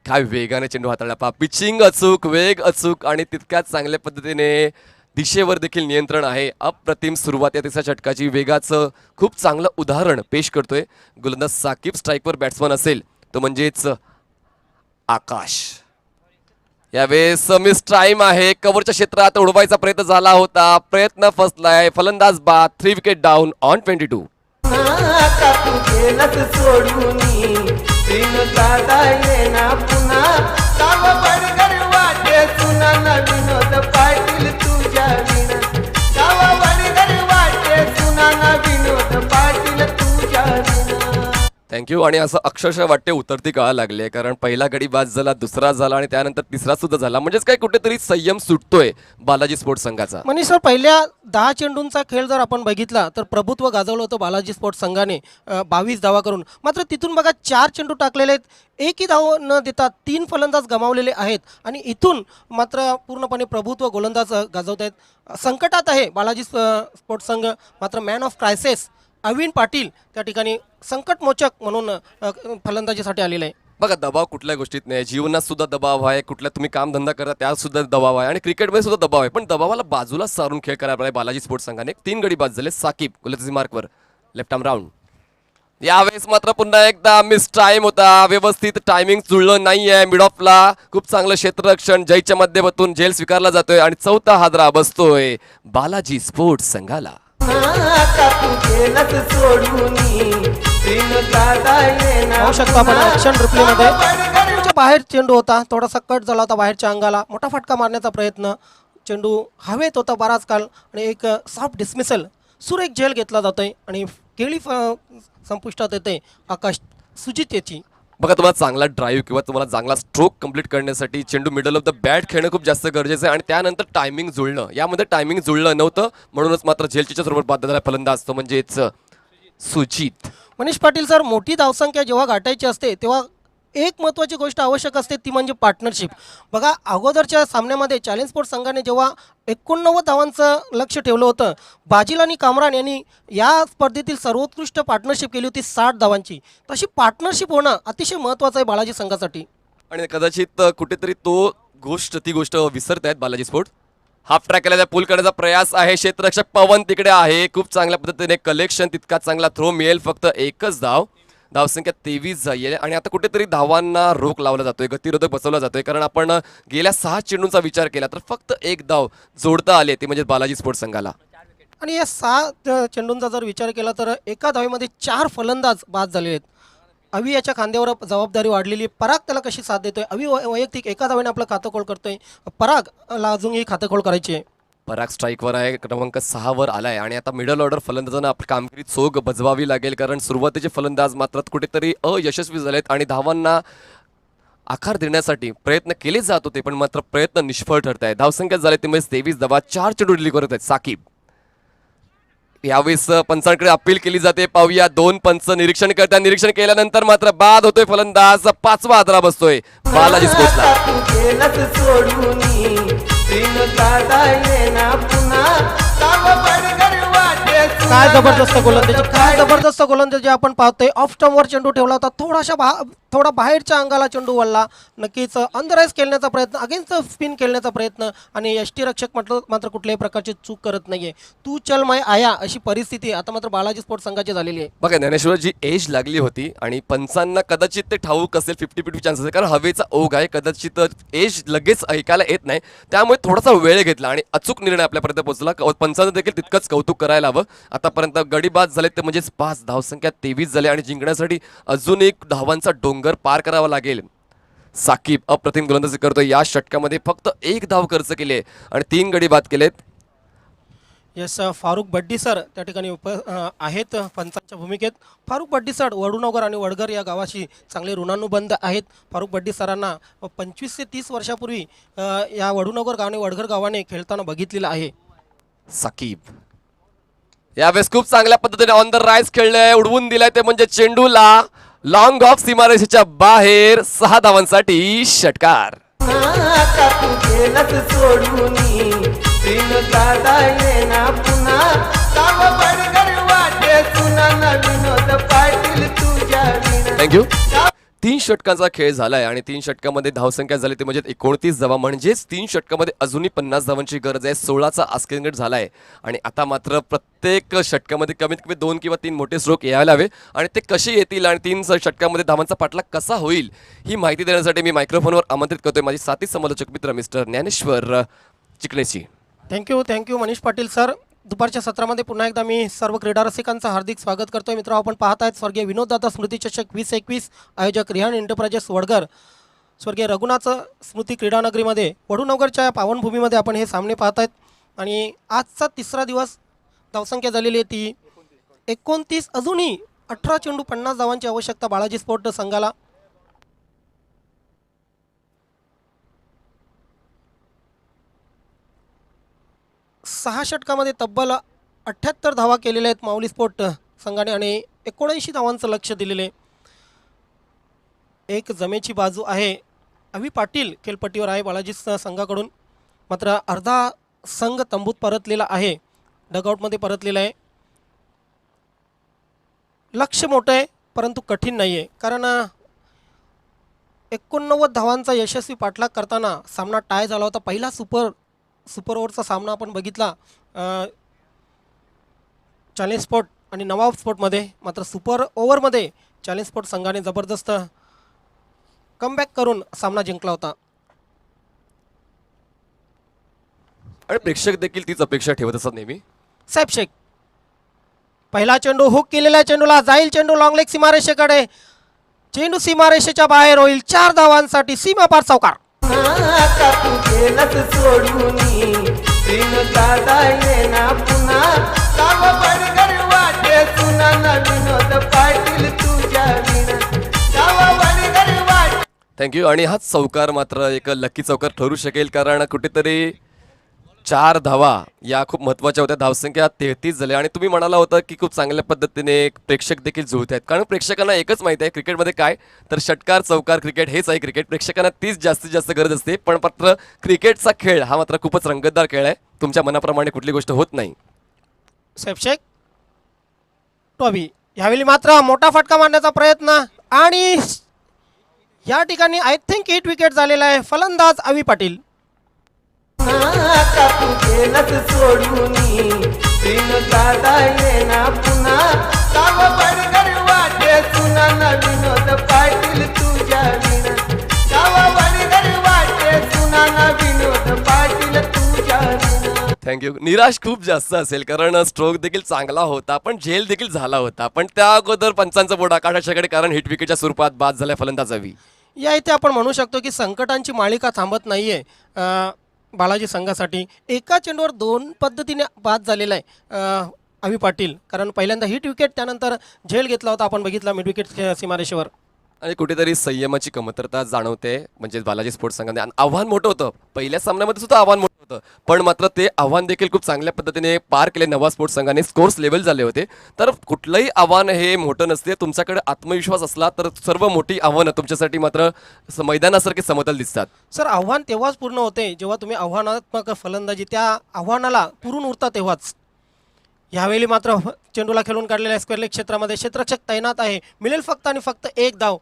[SPEAKER 5] काय वेगाने चेंडू हाताळला पहा. पिचिंग अचूक, वेग अचूक आणि तितक्याच चांगल्या पद्धतीने दिशेवर देखील नियंत्रण आहे. अप्रतिम सुरुवात या 3ऱ्या षटकाची वेगाचं खूप चांगलं उदाहरण पेश करतोय गोलंदाज साकिब. स्ट्राईकवर बॅट्समन असेल तो म्हणजेच आकाश. यावेळेस मिस टाइम आहे. कव्हरच्या क्षेत्रात उडवायचा प्रयत्न झाला होता, प्रयत्न फसलाय. फलंदाज बाद. 3 विकेट डाऊन ऑन 22.
[SPEAKER 3] आता तू केलंच सोडूनी तीन दादा येना पुन्हा साव बडगर वाटे सुना न विनोद पाटील तुझ्या विना साव बडगर वाटे सुना न विनोद पाटील तुझ्या विना.
[SPEAKER 5] थँक्यू. आणि असं अक्षरशः वाटते उतरती कळा लागले, कारण पहिला गडी बाद झाला, दुसरा झाला आणि त्यानंतर 3रा सुद्धा झाला. म्हणजेच काय कुठेतरी संयम सुटतोय बालाजी स्पोर्ट्स संघाचा.
[SPEAKER 4] मनीष सर, पहिल्या 10 चेंडूंचा खेळ जर आपण बघितला तर प्रभुत्व गाजवलं होतं बालाजी स्पोर्ट्स संघाने 22 धावा करून. मात्र तिथून बघा 4 चेंडू टाकलेले आहेत, एकही धाव न देता 3 फलंदाज गमावलेले आहेत आणि इथून मात्र पूर्णपणे प्रभुत्व गोलंदाज गाजवत आहेत. संकटात आहे बालाजी स्पोर्ट्स संघ. मात्र man of crisis Avin Patil त्या ठिकाणी संकटमोचक म्हणून फलंदाजीसाठी आलेलं आहे.
[SPEAKER 5] बघा, दबाव कुठल्या गोष्टीत नाही. जीवनात सुद्धा दबाव आहे, कुठल्या तुम्ही कामधंदा करता त्यात सुद्धा दबाव आहे आणि क्रिकेटमध्ये सुद्धा दबाव आहे. पण दबावाला बाजूला सारून खेळ करायला पाहिजे बालाजी स्पोर्ट्स संघाने. 3 गडी बाद झाले. साकिब गोलंदाजी मार्कवर, लेफ्ट आर्म राऊंड. यावेळेस मात्र पुन्हा एकदा मिस टाइम होता. व्यवस्थित टायमिंग जुळलं नाहीये. मिड ऑफला खूप चांगलं क्षेत्ररक्षण जयच्या माध्यमातून झेल स्वीकारला जातोय आणि 4था हादरा बसतोय बालाजी स्पोर्ट्स संघाला.
[SPEAKER 3] आता तू केलंच सोडूनी तीन दादा येना
[SPEAKER 4] पाहू शकतो आपण ॲक्शन रिप्लेमध्ये बाहेर चेंडू होता, थोडासा कट झाला होता बाहेरच्या अंगाला. मोठा फटका मारण्याचा प्रयत्न, चेंडू हवेत होता बराच काळ आणि एक सॉफ्ट डिसमिसल, सुरेख झेल घेतला जातोय आणि केळी संपुष्टात येते आकाश सुजित याची.
[SPEAKER 5] बघा, तुम्हाला चांगला ड्राईव्ह किंवा तुम्हाला चांगला स्ट्रोक कंप्लीट करण्यासाठी चेंडू मिडल ऑफ द बॅट खेळणं खूप जास्त गरजेचं आहे आणि त्यानंतर टायमिंग जुळणं. यामध्ये टायमिंग जुळलं नव्हतं, म्हणूनच मात्र झेलच्या बरोबर बाद झाला फलंदाज तो म्हणजेच सुजित.
[SPEAKER 4] मनीष पाटील सर, मोठी धावसंख्या जेव्हा गाठायची असते तेव्हा एक महत्त्वाची गोष्ट आवश्यक असते ती म्हणजे पार्टनरशिप. बघा अगोदरच्या सामन्यामध्ये चॅलेंज स्पोर्ट्स संघाने जेव्हा 89 धावांचं लक्ष ठेवलं होतं, बाजील आणि कामरान यांनी या स्पर्धेतील सर्वोत्कृष्ट पार्टनरशिप केली होती 60 धावांची. तशी पार्टनरशिप होणं अतिशय महत्त्वाचं आहे बालाजी संघासाठी.
[SPEAKER 5] आणि कदाचित कुठेतरी ती गोष्ट विसरत आहेत बालाजी स्पोर्ट्स. हाफ ट्रॅक केल्याचा पूल करण्याचा प्रयास आहे. क्षेत्ररक्षक पवन तिकडे आहे. खूप चांगल्या पद्धतीने कलेक्शन, तितका चांगला थ्रो मिळेल. फक्त एकच धावसंख्या 23 जाईल आणि आता कुठेतरी धावांना रोख लावला जातोय, गतिरोधक बसवला जातोय. कारण आपण गेल्या 6 चेंडूंचा विचार केला तर फक्त एक धाव जोडता आले, ते म्हणजे बालाजी स्पोर्ट्स संघाला.
[SPEAKER 4] आणि या 6 चेंडूंचा जर विचार केला तर एका धावेमध्ये 4 फलंदाज बाद झालेले आहेत. अवी याच्या खांद्यावर जबाबदारी वाढलेली. पराग त्याला कशी साथ देतोय? अवी वैयक्तिक एका धावेने आपलं खातं खोल करतोय. परागला अजूनही खातं खोल करायची आहे.
[SPEAKER 5] पराग स्ट्राईकवर आहे, क्रमांक 6 वर आलाय आणि आता मिडल ऑर्डर फलंदाजांना आपली कामगिरी चोख बजवावी लागेल. कारण सुरुवातीचे फलंदाज मात्र कुठेतरी अयशस्वी झालेत आणि धावांना आकार देण्यासाठी प्रयत्न केले जात होते, पण मात्र प्रयत्न निष्फळ ठरत आहे. धावसंख्या झाले ते म्हणजे 23 धावा. 4 चेंडू डिलीव्हर करत आहेत साकीब. यावेळेस पंचांकडे अपील केली जाते. पाहूया, 2 पंच निरीक्षण करतात. निरीक्षण केल्यानंतर मात्र बाद होतोय फलंदाज. 5वा आदरा बसतोय बालाजी स्पोर्ट्सला.
[SPEAKER 4] काय जबरदस्त गोलंदाजी आपण पाहतोय. ऑफ स्टंपवर चेंडू ठेवला होता, थोडा बाहेरच्या अंगाला चेंडू वळला. नक्कीच अंडरआईज खेळण्याचा प्रयत्न, अगेन्स्ट स्पिन खेळण्याचा प्रयत्न आणि यष्टीरक्षक मात्र कुठल्याही प्रकारची चूक करत नाहीये. तू चल मै आया अशी परिस्थिती आता मात्र बालाजी स्पोर्ट्स संघाची झालेली आहे.
[SPEAKER 5] बघा, ज्ञानेश्वर जी एज लागली होती आणि पंचांना कदाचित ते ठाऊक असेल 50-50 चान्स असेल, कारण हवेचा ओघ आहे. कदाचित एज लगेच ऐकायला येत नाही, त्यामुळे थोडासा वेळ घेतला आणि अचूक निर्णय आपल्यापर्यंत पोहोचला. पंचांना देखील तितकंच कौतुक करायला हवं. आतापर्यंत गडी बाद झाले ते म्हणजेच 5, धावसंख्या 23 झाले आणि जिंकण्यासाठी अजून एक धावांचा डोंगर पार करावा लागेल. साकीब अप्रतिम गोलंदाजी करतोय. या षटकामध्ये फक्त 1 धाव खर्च केले आणि 3 गडी बाद केलेत.
[SPEAKER 4] यस, फारुख बड्डी सर त्या ठिकाणी आहेत पंचांच्या भूमिकेत. फारुख बड्डी सर वडूनगर आणि वडगर या गावाशी चांगले ऋणानुबंध आहेत. फारुख बड्डी सरांना 25 ते 30 वर्षापूर्वी या वडूनगर गावाने वडगर गावाने खेळताना बघितलेलं आहे.
[SPEAKER 5] साकीब यावेळेस खूप चांगल्या पद्धतीने ऑन द राईज खेळलंय. उडवून दिलाय ते म्हणजे चेंडूला लॉंग ऑफ सीमारेषेच्या बाहेर. 6 धावांसाठी षटकार. थँक्यू. 3 षटकांचा खेळ झालाय आणि 3 षटकामध्ये धावसंख्या झाली ते म्हणजे 29 धावा. म्हणजेच 3 षटकामध्ये अजूनही 50 धावांची गरज आहे. 16चा आस्किंग रेट झालाय आणि आता मात्र प्रत्येक षटकामध्ये कमीत कमी 2 किंवा 3 मोठे स्ट्रोक यायला हवे आणि ते कसे येतील आणि 3 षटकामध्ये धावांचा पाठलाग कसा होईल ही माहिती देण्यासाठी मी मायक्रोफोनवर आमंत्रित करतोय माझी साथी समालोचक मित्र मिस्टर ज्ञानेश्वर चिकणेची.
[SPEAKER 4] Thank you Manish Patil sir. दुपारच्या सत्रामध्ये पुन्हा एकदा मी सर्व क्रीडा रसिकांचं हार्दिक स्वागत करतोय. मित्र, आपण पाहत आहेत स्वर्गीय विनोददादा स्मृती चषक 2021 आयोजक रिहान एंटरप्राइजेस वडगर, स्वर्गीय रघुनाथ स्मृती क्रीडानगरीमध्ये वडूनगरच्या पावनभूमीमध्ये आपण हे सामने पाहत आहेत. आणि आजचा 3रा दिवस. धावसंख्या झालेली आहे ती 29. अजूनही 18 चेंडू 50 धावांची आवश्यकता बालाजी स्पोर्ट संघाला. सहा षटकामध्ये तब्बल 78 धावा केलेल्या आहेत माऊली स्पोर्ट संघाने आणि 79 धावांचं लक्ष दिलेले. एक जमेची बाजू आहे. अवी पाटील खेळपट्टीवर आहे बालाजी संघाकडून. मात्र अर्धा संघ तंबूत परतलेला आहे, डगआउटमध्ये परतलेला आहे. लक्ष मोठं आहे परंतु कठीण नाही आहे, कारण 89 धावांचा यशस्वी पाठलाग करताना सामना टाय झाला होता. पहिला सुपर ओव्हरचा सामना आपण बघितला चॅलेंज स्पोर्ट आणि नवाब स्पोर्टमध्ये. मात्र सुपर ओव्हरमध्ये चॅलेंज स्पोर्ट संघाने जबरदस्त कमबॅक करून सामना जिंकला होता.
[SPEAKER 5] आणि प्रेक्षक देखील तीच अपेक्षा ठेवत असतात नेहमी.
[SPEAKER 4] साहेब शेख पहिला चेंडू हुक केलेला चेंडूला जाईल. चेंडू लॉंग लेग सीमारेषेकडे. चेंडू सीमारेषेच्या बाहेर होईल. 4 धावांसाठी सीमापार चौकार.
[SPEAKER 5] थँक्यू. आणि हाच चौकार मात्र एक लकी चौकार ठरू शकेल, कारण कुठेतरी 4 धावा या खूप महत्त्वाच्या होत्या. धावसंख्या 33 झाल्या आणि तुम्ही म्हणाला होता की खूप चांगल्या पद्धतीने प्रेक्षक देखील जुळत आहेत, कारण प्रेक्षकांना एकच माहिती आहे क्रिकेटमध्ये काय तर षटकार चौकार क्रिकेट हेच आहे क्रिकेट. प्रेक्षकांना तीच जास्तीत जास्त गरज असते, पण मात्र क्रिकेटचा खेळ हा मात्र खूपच रंगतदार खेळ आहे. तुमच्या मनाप्रमाणे कुठली गोष्ट होत नाही.
[SPEAKER 4] सैफ शेख टॉबी यावेळी मात्र मोठा फटका मारण्याचा प्रयत्न आणि या ठिकाणी आय थिंक 8 विकेट झालेला आहे. फलंदाज अवी पाटील.
[SPEAKER 3] आता तू गेलंच सोडून तीन दादा येना पुन्हा काव बडगर वाटे सुना न विनोद पाटील तुझ्या विना काव बडगर वाटे सुना न विनोद पाटील तुझ्या विना.
[SPEAKER 5] थँक्यू. निराश खूप जास्त असेल कारण स्ट्रोक देखील चांगला होता, पण झेल देखील झाला होता, पण त्या अगोदर पंचांचा बोर्ड आकाशाकडे कारण हिट विकेटच्या स्वरूपात बाद झाल्या फलंदाज अवी.
[SPEAKER 4] या इथे आपण म्हणू शकतो की संकटांची मालिका थांबत नाहीये बालाजी संघासाठी. एका चेंडूवर 2 पद्धतीने बाद झालेला आहे अवी पाटील, कारण पहिल्यांदा हिट विकेट त्यानंतर झेल घेतला होता आपण बघितला मिड विकेट सीमारेषेवर.
[SPEAKER 5] आणि कुठेतरी संयमाची कमतरता जाणवते म्हणजे बालाजी स्पोर्ट्स संघाने. आव्हान मोठं होतं, पहिल्या सामन्यामध्ये सुद्धा आव्हान मोठं होतं, पण मात्र ते आव्हान देखील खूप चांगल्या पद्धतीने पार केले नवा स्पोर्ट्स संघाने. स्कोर्स लेवल झाले होते, तर कुठलंही आव्हान हे मोठं नसते. तुमच्याकडे आत्मविश्वास असला तर सर्व मोठी आव्हानं तुमच्यासाठी मात्र मैदानासारखे समतल दिसतात.
[SPEAKER 4] सर आव्हान तेव्हाच पूर्ण होते जेव्हा तुम्ही आव्हानात्मक फलंदाजी त्या आव्हानाला पुरून उरता तेव्हाच. यावेळी मात्र चेंडूला खेळून काढलेल्या स्क्वेअर लेग क्षेत्रामध्ये क्षेत्ररक्षक तैनात आहे. मिळेल फक्त आणि फक्त एक धाव.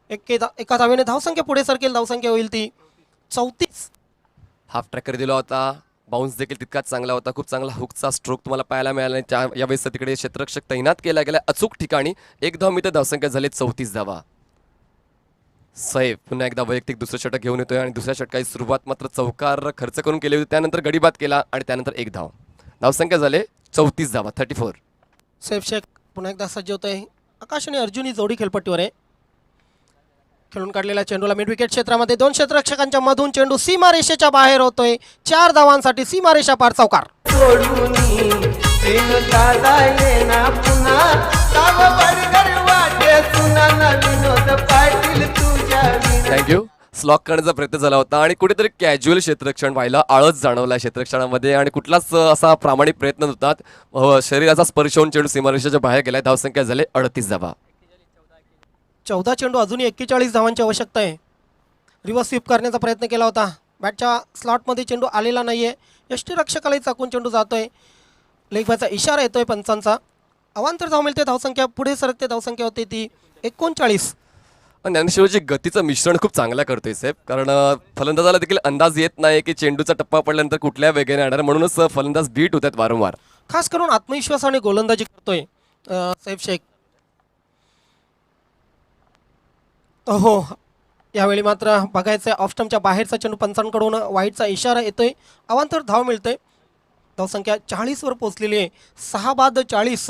[SPEAKER 4] एका धावेने धावसंख्या पुढे सरकेल. धावसंख्या होईल ती 34.
[SPEAKER 5] हाफ ट्रॅकर दिला होता, बाउन्स देखील तितकाच चांगला होता. खूप चांगला हुकचा स्ट्रोक तुम्हाला पाहायला मिळाला. यावेळेस तिकडे क्षेत्ररक्षक तैनात केला गेला अचूक ठिकाणी. एक धाव मिळते, धावसंख्या झाली 34 धावा. सैफ पुन्हा एकदा वैयक्तिक दुसरं षटक घेऊन येतोय आणि दुसऱ्या षटकाची सुरुवात मात्र चौकार खर्च करून केली होती, त्यानंतर गडीबाद केला आणि त्यानंतर एक धाव. धावसंख्या झाले 34 धावा 34.
[SPEAKER 4] सैफ शेख पुन्हा एकदा सज्ज होतोय. आकाश आणि अर्जुन ही जोडी खेळपट्टीवर आहे. खेळून काढलेल्या चेंडूला मिड विकेट क्षेत्रामध्ये 2 क्षेत्ररक्षकांच्या मधून चेंडू सीमारेषेच्या बाहेर होतोय. 4 धावांसाठी सीमारेषा पार चौकार.
[SPEAKER 3] सोडून तीन दादा येना पुन्हा काव बडगर वाटे सुना न विनोद पाटील तुझ्या विना.
[SPEAKER 5] थँक्यू. स्लॉक करण्याचा प्रयत्न झाला होता आणि कुठेतरी कॅज्युअल क्षेत्ररक्षण व्हायला आळस जाणवला क्षेत्ररक्षणामध्ये आणि कुठलाच असा प्रामाणिक प्रयत्न नव्हता. शरीराचा स्पर्श होऊन चेंडू सीमारेषेच्या बाहेर गेलाय. धावसंख्या झाले 38 धावा.
[SPEAKER 4] 14 चेंडू अजूनही 41 धावांची आवश्यकता आहे. रिव्हर्स स्वीप करण्याचा प्रयत्न केला होता. बॅटच्या स्लॉटमध्ये चेंडू आलेला नाहीये. यष्टीरक्षकालाही चाकून चेंडू जातोय. लेगबायचा इशारा येतोय पंचांचा. अवांतर धाव मिळते. धावसंख्या पुढे सरकते. धावसंख्या होते ती 39.
[SPEAKER 5] ज्ञानेश्वरची गतीचं मिश्रण खूप चांगला करतोय साहेब, कारण फलंदाजाला देखील अंदाज येत नाही की चेंडूचा टप्पा पडल्यानंतर कुठल्या वेगाने येणार, म्हणूनच फलंदाज बीट होतात वारंवार.
[SPEAKER 4] खास करून आत्मविश्वासाने गोलंदाजी करतोय सैफ शेख. हो यावेळी मात्र बघायचं ऑफ स्टंपच्या बाहेरचा चेंडू पंचांकडून वाईटचा इशारा येतोय. अवांतर धाव मिळते. धावसंख्या 40वर पोहोचलेली आहे. 6 बाद 40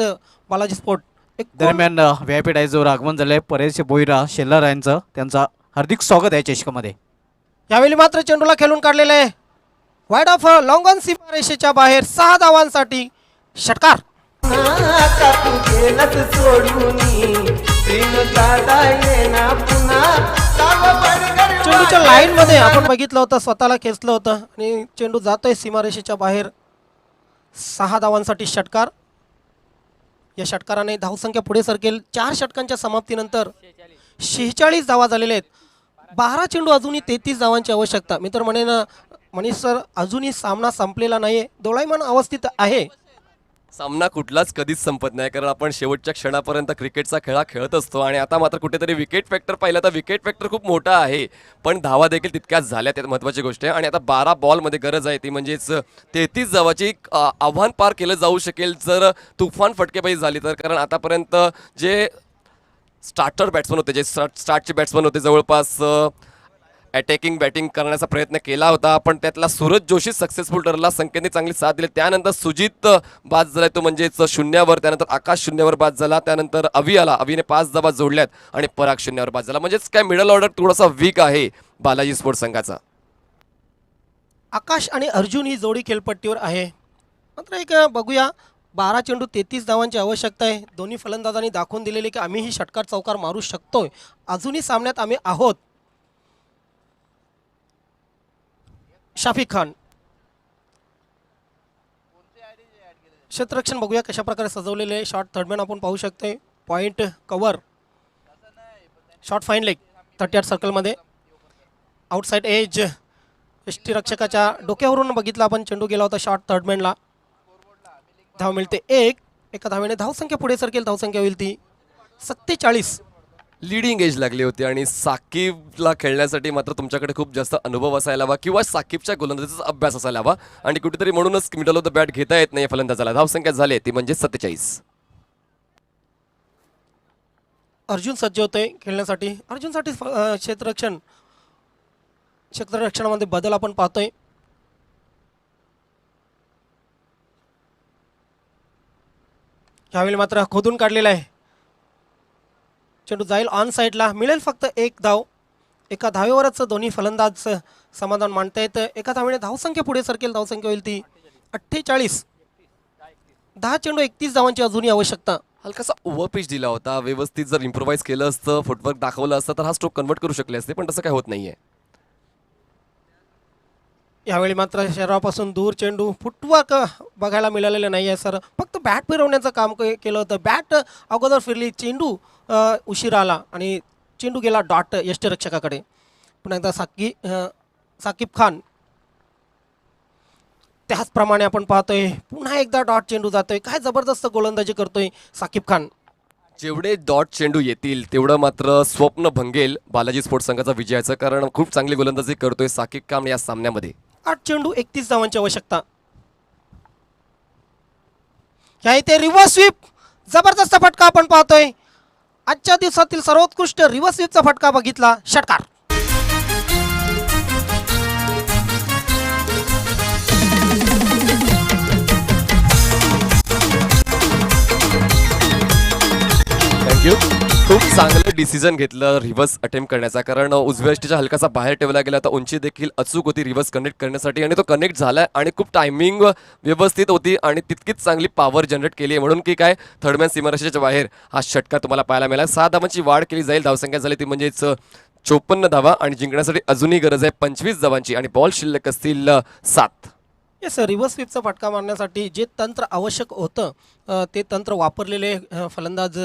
[SPEAKER 4] बालाजी स्पोर्ट.
[SPEAKER 1] दरम्यान व्हीआयपी डायझवर आगमन झालंय परेश बोईरा शेल्लार यांचं. त्यांचा हार्दिक स्वागत आहे चषकामध्ये.
[SPEAKER 4] यावेळी मात्र चेंडूला खेळून काढलेलं आहे. वाईड ऑफ लॉंग ऑन सीमारेषेच्या बाहेर 6 धावांसाठी षटकार.
[SPEAKER 3] आता तू गेलंच सोडून तीन दादा येना पुन्हा काव बडगर
[SPEAKER 4] चेंडूच्या लाईन मध्ये आपण बघितलं होतं, स्वतःला खेचलं होतं आणि चेंडू जातोय सीमारेषेच्या बाहेर. 6 धावांसाठी षटकार. या षटकाराने धावसंख्या पुढे सरकेल. 4 षटकांच्या समाप्तीनंतर 46 धावा झालेल्या आहेत. 12 चेंडू अजूनही 33 धावांची आवश्यकता. मी तर म्हणेन मनीष सर अजूनही सामना संपलेला नाहीये, दोलायमान अवस्थेत आहे.
[SPEAKER 5] सामना कुठलाच कधीच संपत नाही, कारण आपण शेवटच्या क्षणापर्यंत क्रिकेटचा खेळ खेळत असतो आणि आता मात्र कुठेतरी विकेट फॅक्टर पाहिलं तर विकेट फॅक्टर खूप मोठा आहे, पण धावा देखील तितक्याच झाल्या. त्यात महत्त्वाची गोष्ट आहे. आणि आता 12 बॉलमध्ये गरज आहे ती म्हणजेच 33 धावाची. आव्हान पार केलं जाऊ शकेल जर तुफान फटकेबाजी झाली तर, कारण आतापर्यंत जे स्टार्टर बॅट्समन होते, जे स्टार्टचे बॅट्समन होते, जवळपास अटॅकिंग बॅटिंग करण्याचा प्रयत्न केला होता, पण त्यातला सूरज जोशी सक्सेसफुल ठरला. संख्येने चांगली साथ दिली. त्यानंतर सुजित बाद झाला, तो म्हणजेच 0वर. त्यानंतर आकाश 0वर बाद झाला. त्यानंतर अवी आला, अवीने 5 धावा जोडल्यात आणि पराग 0वर बाद झाला. म्हणजेच काय मिडल ऑर्डर थोडासा वीक आहे बालाजी स्पोर्ट्स संघाचा.
[SPEAKER 4] आकाश आणि अर्जुन ही जोडी खेळपट्टीवर आहे. मात्र एक बघूया, 12 चेंडू 33 धावांची आवश्यकता आहे. दोन्ही फलंदाजांनी दाखवून दिलेले की आम्हीही षटकार चौकार मारू शकतोय. अजूनही सामन्यात आम्ही आहोत. शाफिक खान क्षेत्ररक्षण बघूया कशा प्रकारे सजवलेले शॉर्ट थर्डमॅन आपण पाहू शकतोय. Point cover, short fine leg 38 सर्कलमध्ये, आउटसाईड एज यष्टीरक्षकाच्या डोक्यावरून बघितला आपण, चेंडू गेला होता शॉर्ट थर्डमॅनला. धाव मिळते 1. एका धावेने धावसंख्या पुढे सरकेल, धावसंख्या होईल ती 47.
[SPEAKER 5] लिडिंग एज लागली होती आणि साकिबला खेळण्यासाठी मात्र तुमच्याकडे खूप जास्त अनुभव असायला हवा किंवा साकिबच्या गोलंदाजीचा अभ्यास असायला हवा आणि कुठेतरी म्हणूनच मिडल ऑफ द बॅट घेता येत नाही फलंदाजाला. धावसंख्या झाली ती म्हणजे 47.
[SPEAKER 4] अर्जुन सज्ज होतोय खेळण्यासाठी. अर्जुनसाठी क्षेत्ररक्षणामध्ये बदल आपण पाहतोय. यावेळी मात्र खोदून काढलेला आहे. चेंडू जाईल ऑन साईडला, मिळेल फक्त 1 धाव. एका धावेवरच दोन्ही फलंदाज समाधान मांडतायत. एका धावेने धावसंख्या पुढे सरकेल, धावसंख्या होईल ती 48. 10 चेंडू 31 धावांची अजूनही आवश्यकता.
[SPEAKER 5] हलकासा ओव्हर पिच दिला होता, व्यवस्थित जर इम्प्रोव्हाइज केलं असतं, फुटवर्क दाखवलं असतं तर हा स्ट्रोक कन्वर्ट करू शकले असते, पण तसं काय होत नाहीये.
[SPEAKER 4] यावेळी मात्र शरीरापासून दूर चेंडू, फुटवर्क बघायला मिळालेलं नाही आहे सर. फक्त बॅट फिरवण्याचं काम केलं होतं. बॅट अगोदर फिरली, चेंडू उशिरा आला आणि चेंडू गेला डॉट यष्टीरक्षकाकडे. पुन्हा एकदा साकिब खान त्याचप्रमाणे आपण पाहतोय, पुन्हा एकदा डॉट चेंडू जातोय. काय जबरदस्त गोलंदाजी करतोय साकिब खान.
[SPEAKER 5] जेवढे डॉट चेंडू येतील तेवढं मात्र स्वप्न भंगेल बालाजी स्पोर्ट्स संघाचा विजयाचं, कारण खूप चांगली गोलंदाजी करतोय साकिब खान या सामन्यामध्ये.
[SPEAKER 4] 8 चेंडू 31 धावांची आवश्यकता. ह्या इथे रिव्हर्स स्वीप, जबरदस्त फटका आपण पाहतोय. आजच्या दिवसातील सर्वोत्कृष्ट रिव्हर्स स्वीपचा फटका बघितला, षटकार.
[SPEAKER 5] थँक्यू. खूप चांगलं डिसिजन घेतलं रिव्हर्स अटेम्प्ट करण्याचा, कारण उजव्या यष्टीच्या हलकासा बाहेर ठेवला गेला तर उंची देखील अचूक होती रिव्हर्स कनेक्ट करण्यासाठी आणि तो कनेक्ट झाला आणि खूप टायमिंग व्यवस्थित होती आणि तितकीच चांगली पॉवर जनरेट केली आहे, म्हणून की काय थर्डमॅन सीमारेषेच्या बाहेर हा षटकार तुम्हाला पाहायला मिळाला. 6 धावांची वाढ केली जाईल, धावसंख्या झाली ती म्हणजेच 54 धावा आणि जिंकण्यासाठी अजूनही गरज आहे 25 धावांची आणि बॉल शिल्लक असतील 7.
[SPEAKER 4] येस, रिव्हर्स स्वीपचा फटका मारण्यासाठी जे तंत्र आवश्यक होतं ते तंत्र वापरलेले फलंदाज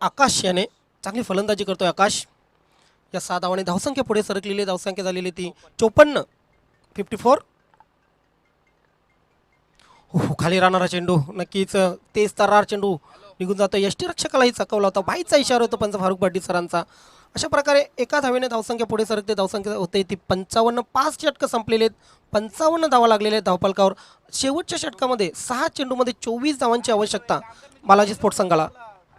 [SPEAKER 4] आकाश याने चांगली फलंदाजी करतोय. आकाश या 6 धावांनी धावसंख्या पुढे सरकलेली, धावसंख्या झालेली ती 54. हो, खाली राहणारा चेंडू नक्कीच तेज तर्रार चेंडू निघून जातो. यष्टीरक्षकालाही चकवला होता, बाईचा इशारा होता पंच फारुख भट्टी सरांचा. अशा प्रकारे एका धावेने धावसंख्या पुढे सरकते, धावसंख्या होते ती 55. 5 षटकं संपलेले आहेत, 55 धावा लागलेल्या आहेत धावफलकावर. शेवटच्या षटकामध्ये 6 चेंडूमध्ये 24 धावांची आवश्यकता बालाजी स्पोर्ट्स संघाला.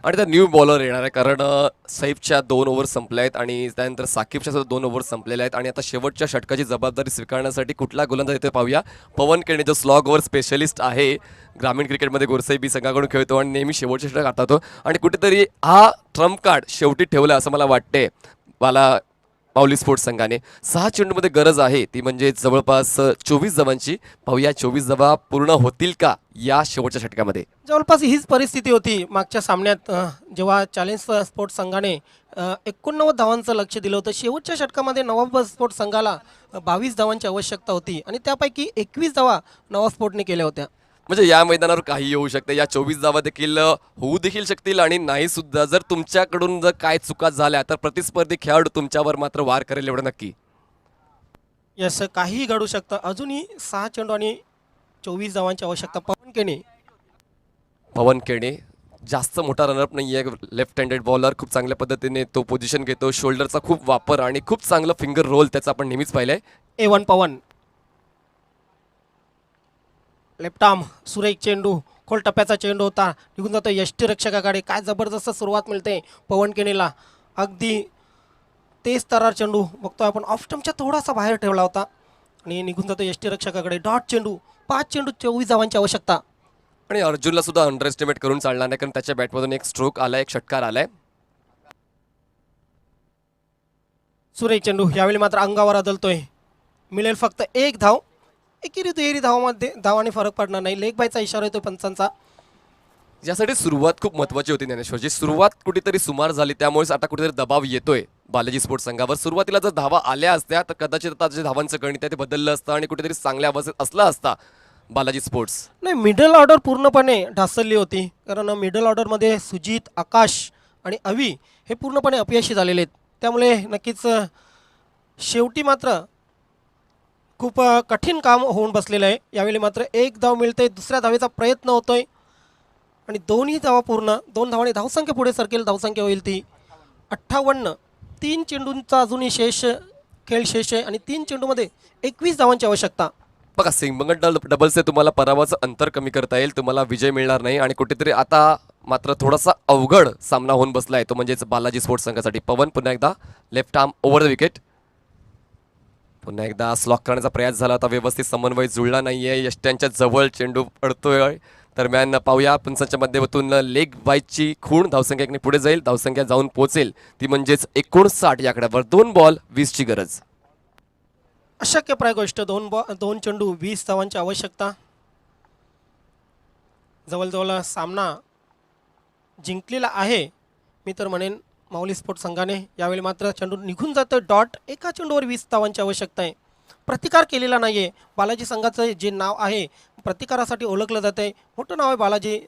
[SPEAKER 5] आणि त्या न्यू बॉलर येणार आहे, कारण सैफच्या 2 ओव्हर संपल्या आहेत आणि त्यानंतर साकिबच्या सुद्धा 2 ओव्हर संपलेल्या आहेत आणि आता शेवटच्या षटकाची जबाबदारी स्वीकारण्यासाठी कुठला गोलंदाज येतो पाहूया. पवन केणे जो स्लॉग ओव्हर स्पेशलिस्ट आहे, ग्रामीण क्रिकेटमध्ये गोरसाई बी संघाकडून खेळतो आणि नेहमी शेवटच्या षटक काढतो आणि कुठेतरी हा ट्रम्प कार्ड शेवटी ठेवला असं मला वाटते माऊली स्पोर्ट्स संघाने. 6 चेंडूमध्ये गरज आहे ती म्हणजे जवळपास 24 धावांची. पाहूया 24 धावा पूर्ण होतील का या शेवटच्या षटकामध्ये.
[SPEAKER 4] जवळपास हीच परिस्थिती होती मागच्या सामन्यात, जेव्हा चॅलेंज स्पोर्ट्स संघाने 89 धावांचं लक्ष दिलं होतं. शेवटच्या षटकामध्ये नवाब स्पोर्ट्स संघाला 22 धावांची आवश्यकता होती आणि त्यापैकी 21 धावा नवाब स्पोर्टने केल्या होत्या.
[SPEAKER 5] म्हणजे या मैदानावर काही येऊ शकते. या 24 धावा देखील होऊ देखील शकतील आणि नाही सुद्धा. जर तुमच्याकडून जर काय चुका झाल्या तर प्रतिस्पर्धी खेळाडू तुमच्यावर मात्र वार करेल एवढं नक्की.
[SPEAKER 4] यस, काहीही घडू शकतं. अजूनही 6 चेंडू आणि 24 धावांची आवश्यकता.
[SPEAKER 5] पवन केणे जास्त मोठा रनअप नाही आहे, लेफ्ट हँडेड बॉलर, खूप चांगल्या पद्धतीने तो पोझिशन घेतो. शोल्डरचा खूप वापर आणि खूप चांगलं फिंगर रोल त्याचा आपण नेहमीच पाहिलंय.
[SPEAKER 4] A1 पवन, लेफ्ट आर्म सुरेख चेंडू, खोल टप्प्याचा चेंडू होता, निघून जातो यष्टीरक्षकाकडे. काय जबरदस्त सुरुवात मिळते पवन केणेला. अगदी तेज तर्रार चेंडू बघतोय आपण, ऑफ स्टंपच्या थोडासा बाहेर ठेवला होता आणि निघून जातो यष्टीरक्षकाकडे. डॉट चेंडू, 5 चेंडू 24 धावांची आवश्यकता.
[SPEAKER 5] आणि अर्जुनला सुद्धा अंडर एस्टिमेट करून चालणार नाही, कारण त्याच्या बॅटमधून एक स्ट्रोक आलाय, एक षटकार आलाय.
[SPEAKER 4] सुरेख चेंडू यावेळी मात्र अंगावर आदलतोय. मिळेल फक्त 1 धाव. एकेरी दुहेरी धावामध्ये धावाने फरक पडणार नाही. लेग बायचा इशारा येतो पंचांचा.
[SPEAKER 5] यासाठी सुरुवात खूप महत्त्वाची होती ज्ञानेश्वरची. सुरुवात कुठेतरी सुमार झाली, त्यामुळेच आता कुठेतरी दबाव येतोय बालाजी स्पोर्ट्स संघावर. सुरुवातीला जर धावा आल्या असत्या तर कदाचित आता जे धावांचं गणित आहे ते बदललं असतं आणि कुठेतरी चांगल्या अवस्थेत असला असता बालाजी स्पोर्ट्स.
[SPEAKER 4] नाही, मिडल ऑर्डर पूर्णपणे ढासळली होती, कारण मिडल ऑर्डरमध्ये सुजित, आकाश आणि अवी हे पूर्णपणे अपयशी झालेले आहेत. त्यामुळे नक्कीच शेवटी मात्र खूप कठीण काम होऊन बसलेलं आहे. यावेळी मात्र एक धाव मिळते, दुसऱ्या धावेचा प्रयत्न होतोय आणि दोन्ही धावा पूर्ण. 2 धावांनी धावसंख्या पुढे सरकेल. धावसंख्या होईल ती 58. 3 चेंडूंचा अजूनही खेळ शेष आहे आणि 3 चेंडूमध्ये 21 धावांची आवश्यकता.
[SPEAKER 5] बघा, सिंगल डबल्सचे तुम्हाला पराभवाचं अंतर कमी करता येईल, तुम्हाला विजय मिळणार नाही. आणि कुठेतरी आता मात्र थोडासा अवघड सामना होऊन बसला आहे, तो म्हणजेच बालाजी स्पोर्ट्स संघासाठी. पवन पुन्हा एकदा left arm over the wicket. पुन्हा एकदा स्लॉक करण्याचा प्रयास झाला होता, व्यवस्थित समन्वय जुळला नाही आहे. यष्ट्यांच्या जवळ चेंडू पडतोय. दरम्यान पाहूया पंचांच्या माध्यमातून लेग बाईची खूण धावसंख्या एकने पुढे जाईल. धावसंख्या जाऊन पोहोचेल ती म्हणजेच 59 या आकड्यावर. 2 बॉल 20ची गरज.
[SPEAKER 4] अशक्यप्राय गोष्ट. 2 चेंडू 20 धावांची आवश्यकता. जवळजवळ सामना जिंकलेला आहे मी तर म्हणेन माऊली स्पोर्ट्स संघाने. यावेळी मात्र चेंडू निघून जातं डॉट. एका चेंडूवर 20 धावांची आवश्यकता आहे. प्रतिकार केलेला नाही आहे. बालाजी संघाचं जे नाव आहे प्रतिकारासाठी ओळखलं जातं आहे, मोठं नाव आहे बालाजी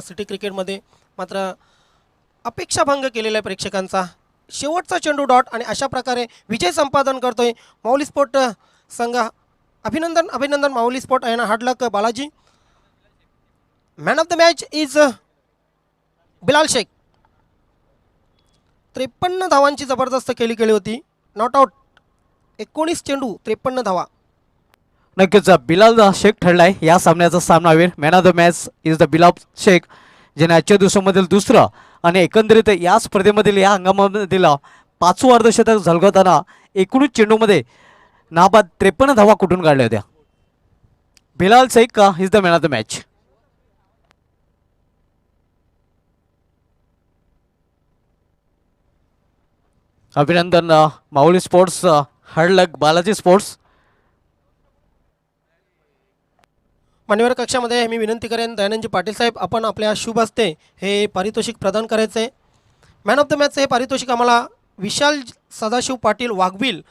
[SPEAKER 4] सिटी क्रिकेटमध्ये. मात्र अपेक्षाभंग केलेला आहे प्रेक्षकांचा. शेवटचा चेंडू डॉट आणि अशा प्रकारे विजय संपादन करतोय माऊली स्पोर्ट संघ. अभिनंदन अभिनंदन माऊली स्पोर्ट आहे ना. Hard luck Balaji. Man of the match is Bilal Shaikh. 53 धावांची जबरदस्त केली होती. Not out. 19 चेंडू 53 धावा.
[SPEAKER 1] नक्कीच बिलाल शेख ठरलाय या सामन्याचा सामनावीर. Man of the match is the Bilal Shaikh, ज्याने आजच्या दिवसामधील दुसरं आणि एकंदरीत या स्पर्धेमधील या हंगामामधील 5वं अर्धशतक झळकवताना 19 चेंडूमध्ये नाबाद 53 धावा कुठून काढल्या होत्या. Bilal Shaikh is the man of the match. अभिनंदन Mauli sports, hard luck Balaji sports.
[SPEAKER 4] मान्यवर कक्षामध्ये मी विनंती करेन दयानंदजी पाटील साहेब, आपण आपल्या शुभ हस्ते हे पारितोषिक प्रदान करायचं आहे. मॅन ऑफ द मॅचचं हे पारितोषिक आम्हाला विशाल सदाशिव पाटील वाघबिल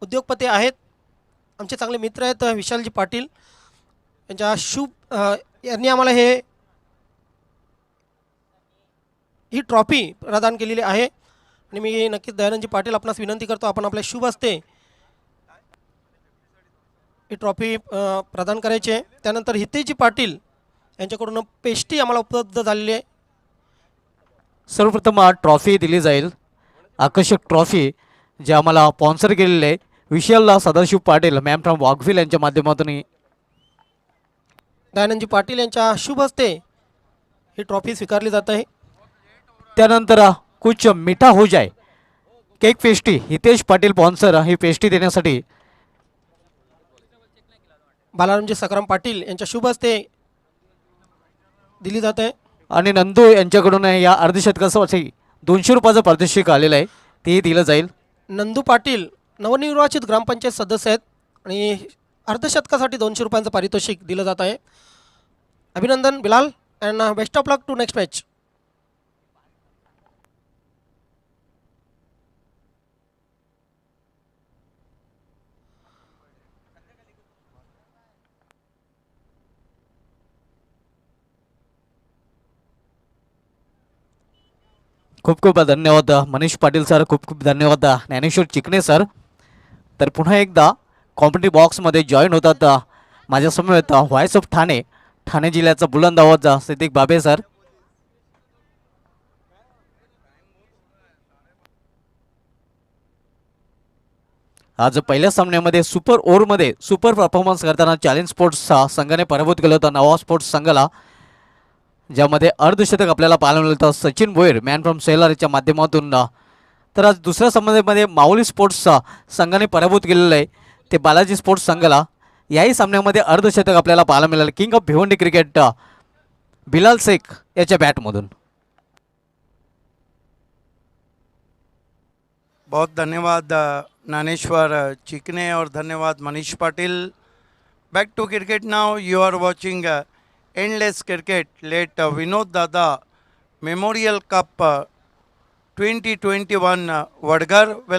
[SPEAKER 4] उद्योगपती आहेत, आमचे चांगले मित्र आहेत विशालजी पाटील. यांच्या यांनी आम्हाला ही ट्रॉफी प्रदान केलेली आहे आणि मी नक्कीच दयानंदजी पाटील आपणास विनंती करतो आपण आपल्या शुभ हस्ते ही ट्रॉफी प्रदान करायची आहे. त्यानंतर हितेशजी पाटील यांच्याकडून पेस्टी आम्हाला उपलब्ध झालेली आहे.
[SPEAKER 1] सर्वप्रथम ट्रॉफी दिली जाईल, आकर्षक ट्रॉफी जे आम्हाला स्पॉन्सर केलेले आहे विशाल सदाशिव पाटील मॅम फ्रॉम वाघविल यांच्या माध्यमातून.
[SPEAKER 4] दयानंदजी पाटील यांच्या शुभ हस्ते ही ट्रॉफी स्वीकारली जात आहे.
[SPEAKER 1] त्यानंतर कुछ मिठा हो जाए cake pastry Hitesh Patil sponsor ही पेस्टी देण्यासाठी
[SPEAKER 4] बालारामजी सकाराम पाटील यांच्या शुभ हस्ते दिली जात आहे.
[SPEAKER 1] आणि नंदू यांच्याकडून या अर्धशतकासाठी 200 रुपयाचं पारितोषिक आलेलं आहे, ते दिलं जाईल.
[SPEAKER 4] नंदू पाटील नवनिर्वाचित ग्रामपंचायत सदस्य आहेत आणि अर्धशतकासाठी 200 रुपयांचं पारितोषिक दिलं जात आहे. अभिनंदन Bilal and best of luck to next match.
[SPEAKER 1] खूप खूप धन्यवाद मनीष पाटील सर, खूप खूप धन्यवाद ज्ञानेश्वर चिकणे सर. तर पुन्हा एकदा कॉम्पिटिटिव्ह बॉक्समध्ये जॉईन होतात माझ्यासमोर व्हॉइस ऑफ ठाणे जिल्ह्याचा बुलंद आवाज सिद्दीक बाबे सर. आज पहिल्या सामन्यामध्ये सुपर ओव्हरमध्ये सुपर परफॉर्मन्स करताना चॅलेंज स्पोर्ट्स संघाने पराभूत केलं होतं नवा स्पोर्ट्स संघाला, ज्यामध्ये अर्धशतक आपल्याला पाहायला मिळतं होतं सचिन भोईर मॅन फ्रॉम सेलारच्या माध्यमातून. तर आज दुसऱ्या सामन्यामध्ये माऊली स्पोर्ट्स संघाने पराभूत केलेलं आहे ते बालाजी स्पोर्ट्स संघाला. याही सामन्यामध्ये अर्धशतक आपल्याला पाहायला मिळालं king of Bhiwandi cricket Bilal Shaikh याच्या बॅटमधून.
[SPEAKER 2] बहुत धन्यवाद ज्ञानेश्वर चिकने और धन्यवाद Manish Patil. Back to cricket now. You are watching endless cricket. Late Vinod Dada memorial cup 2021 Vadghar. Welcome.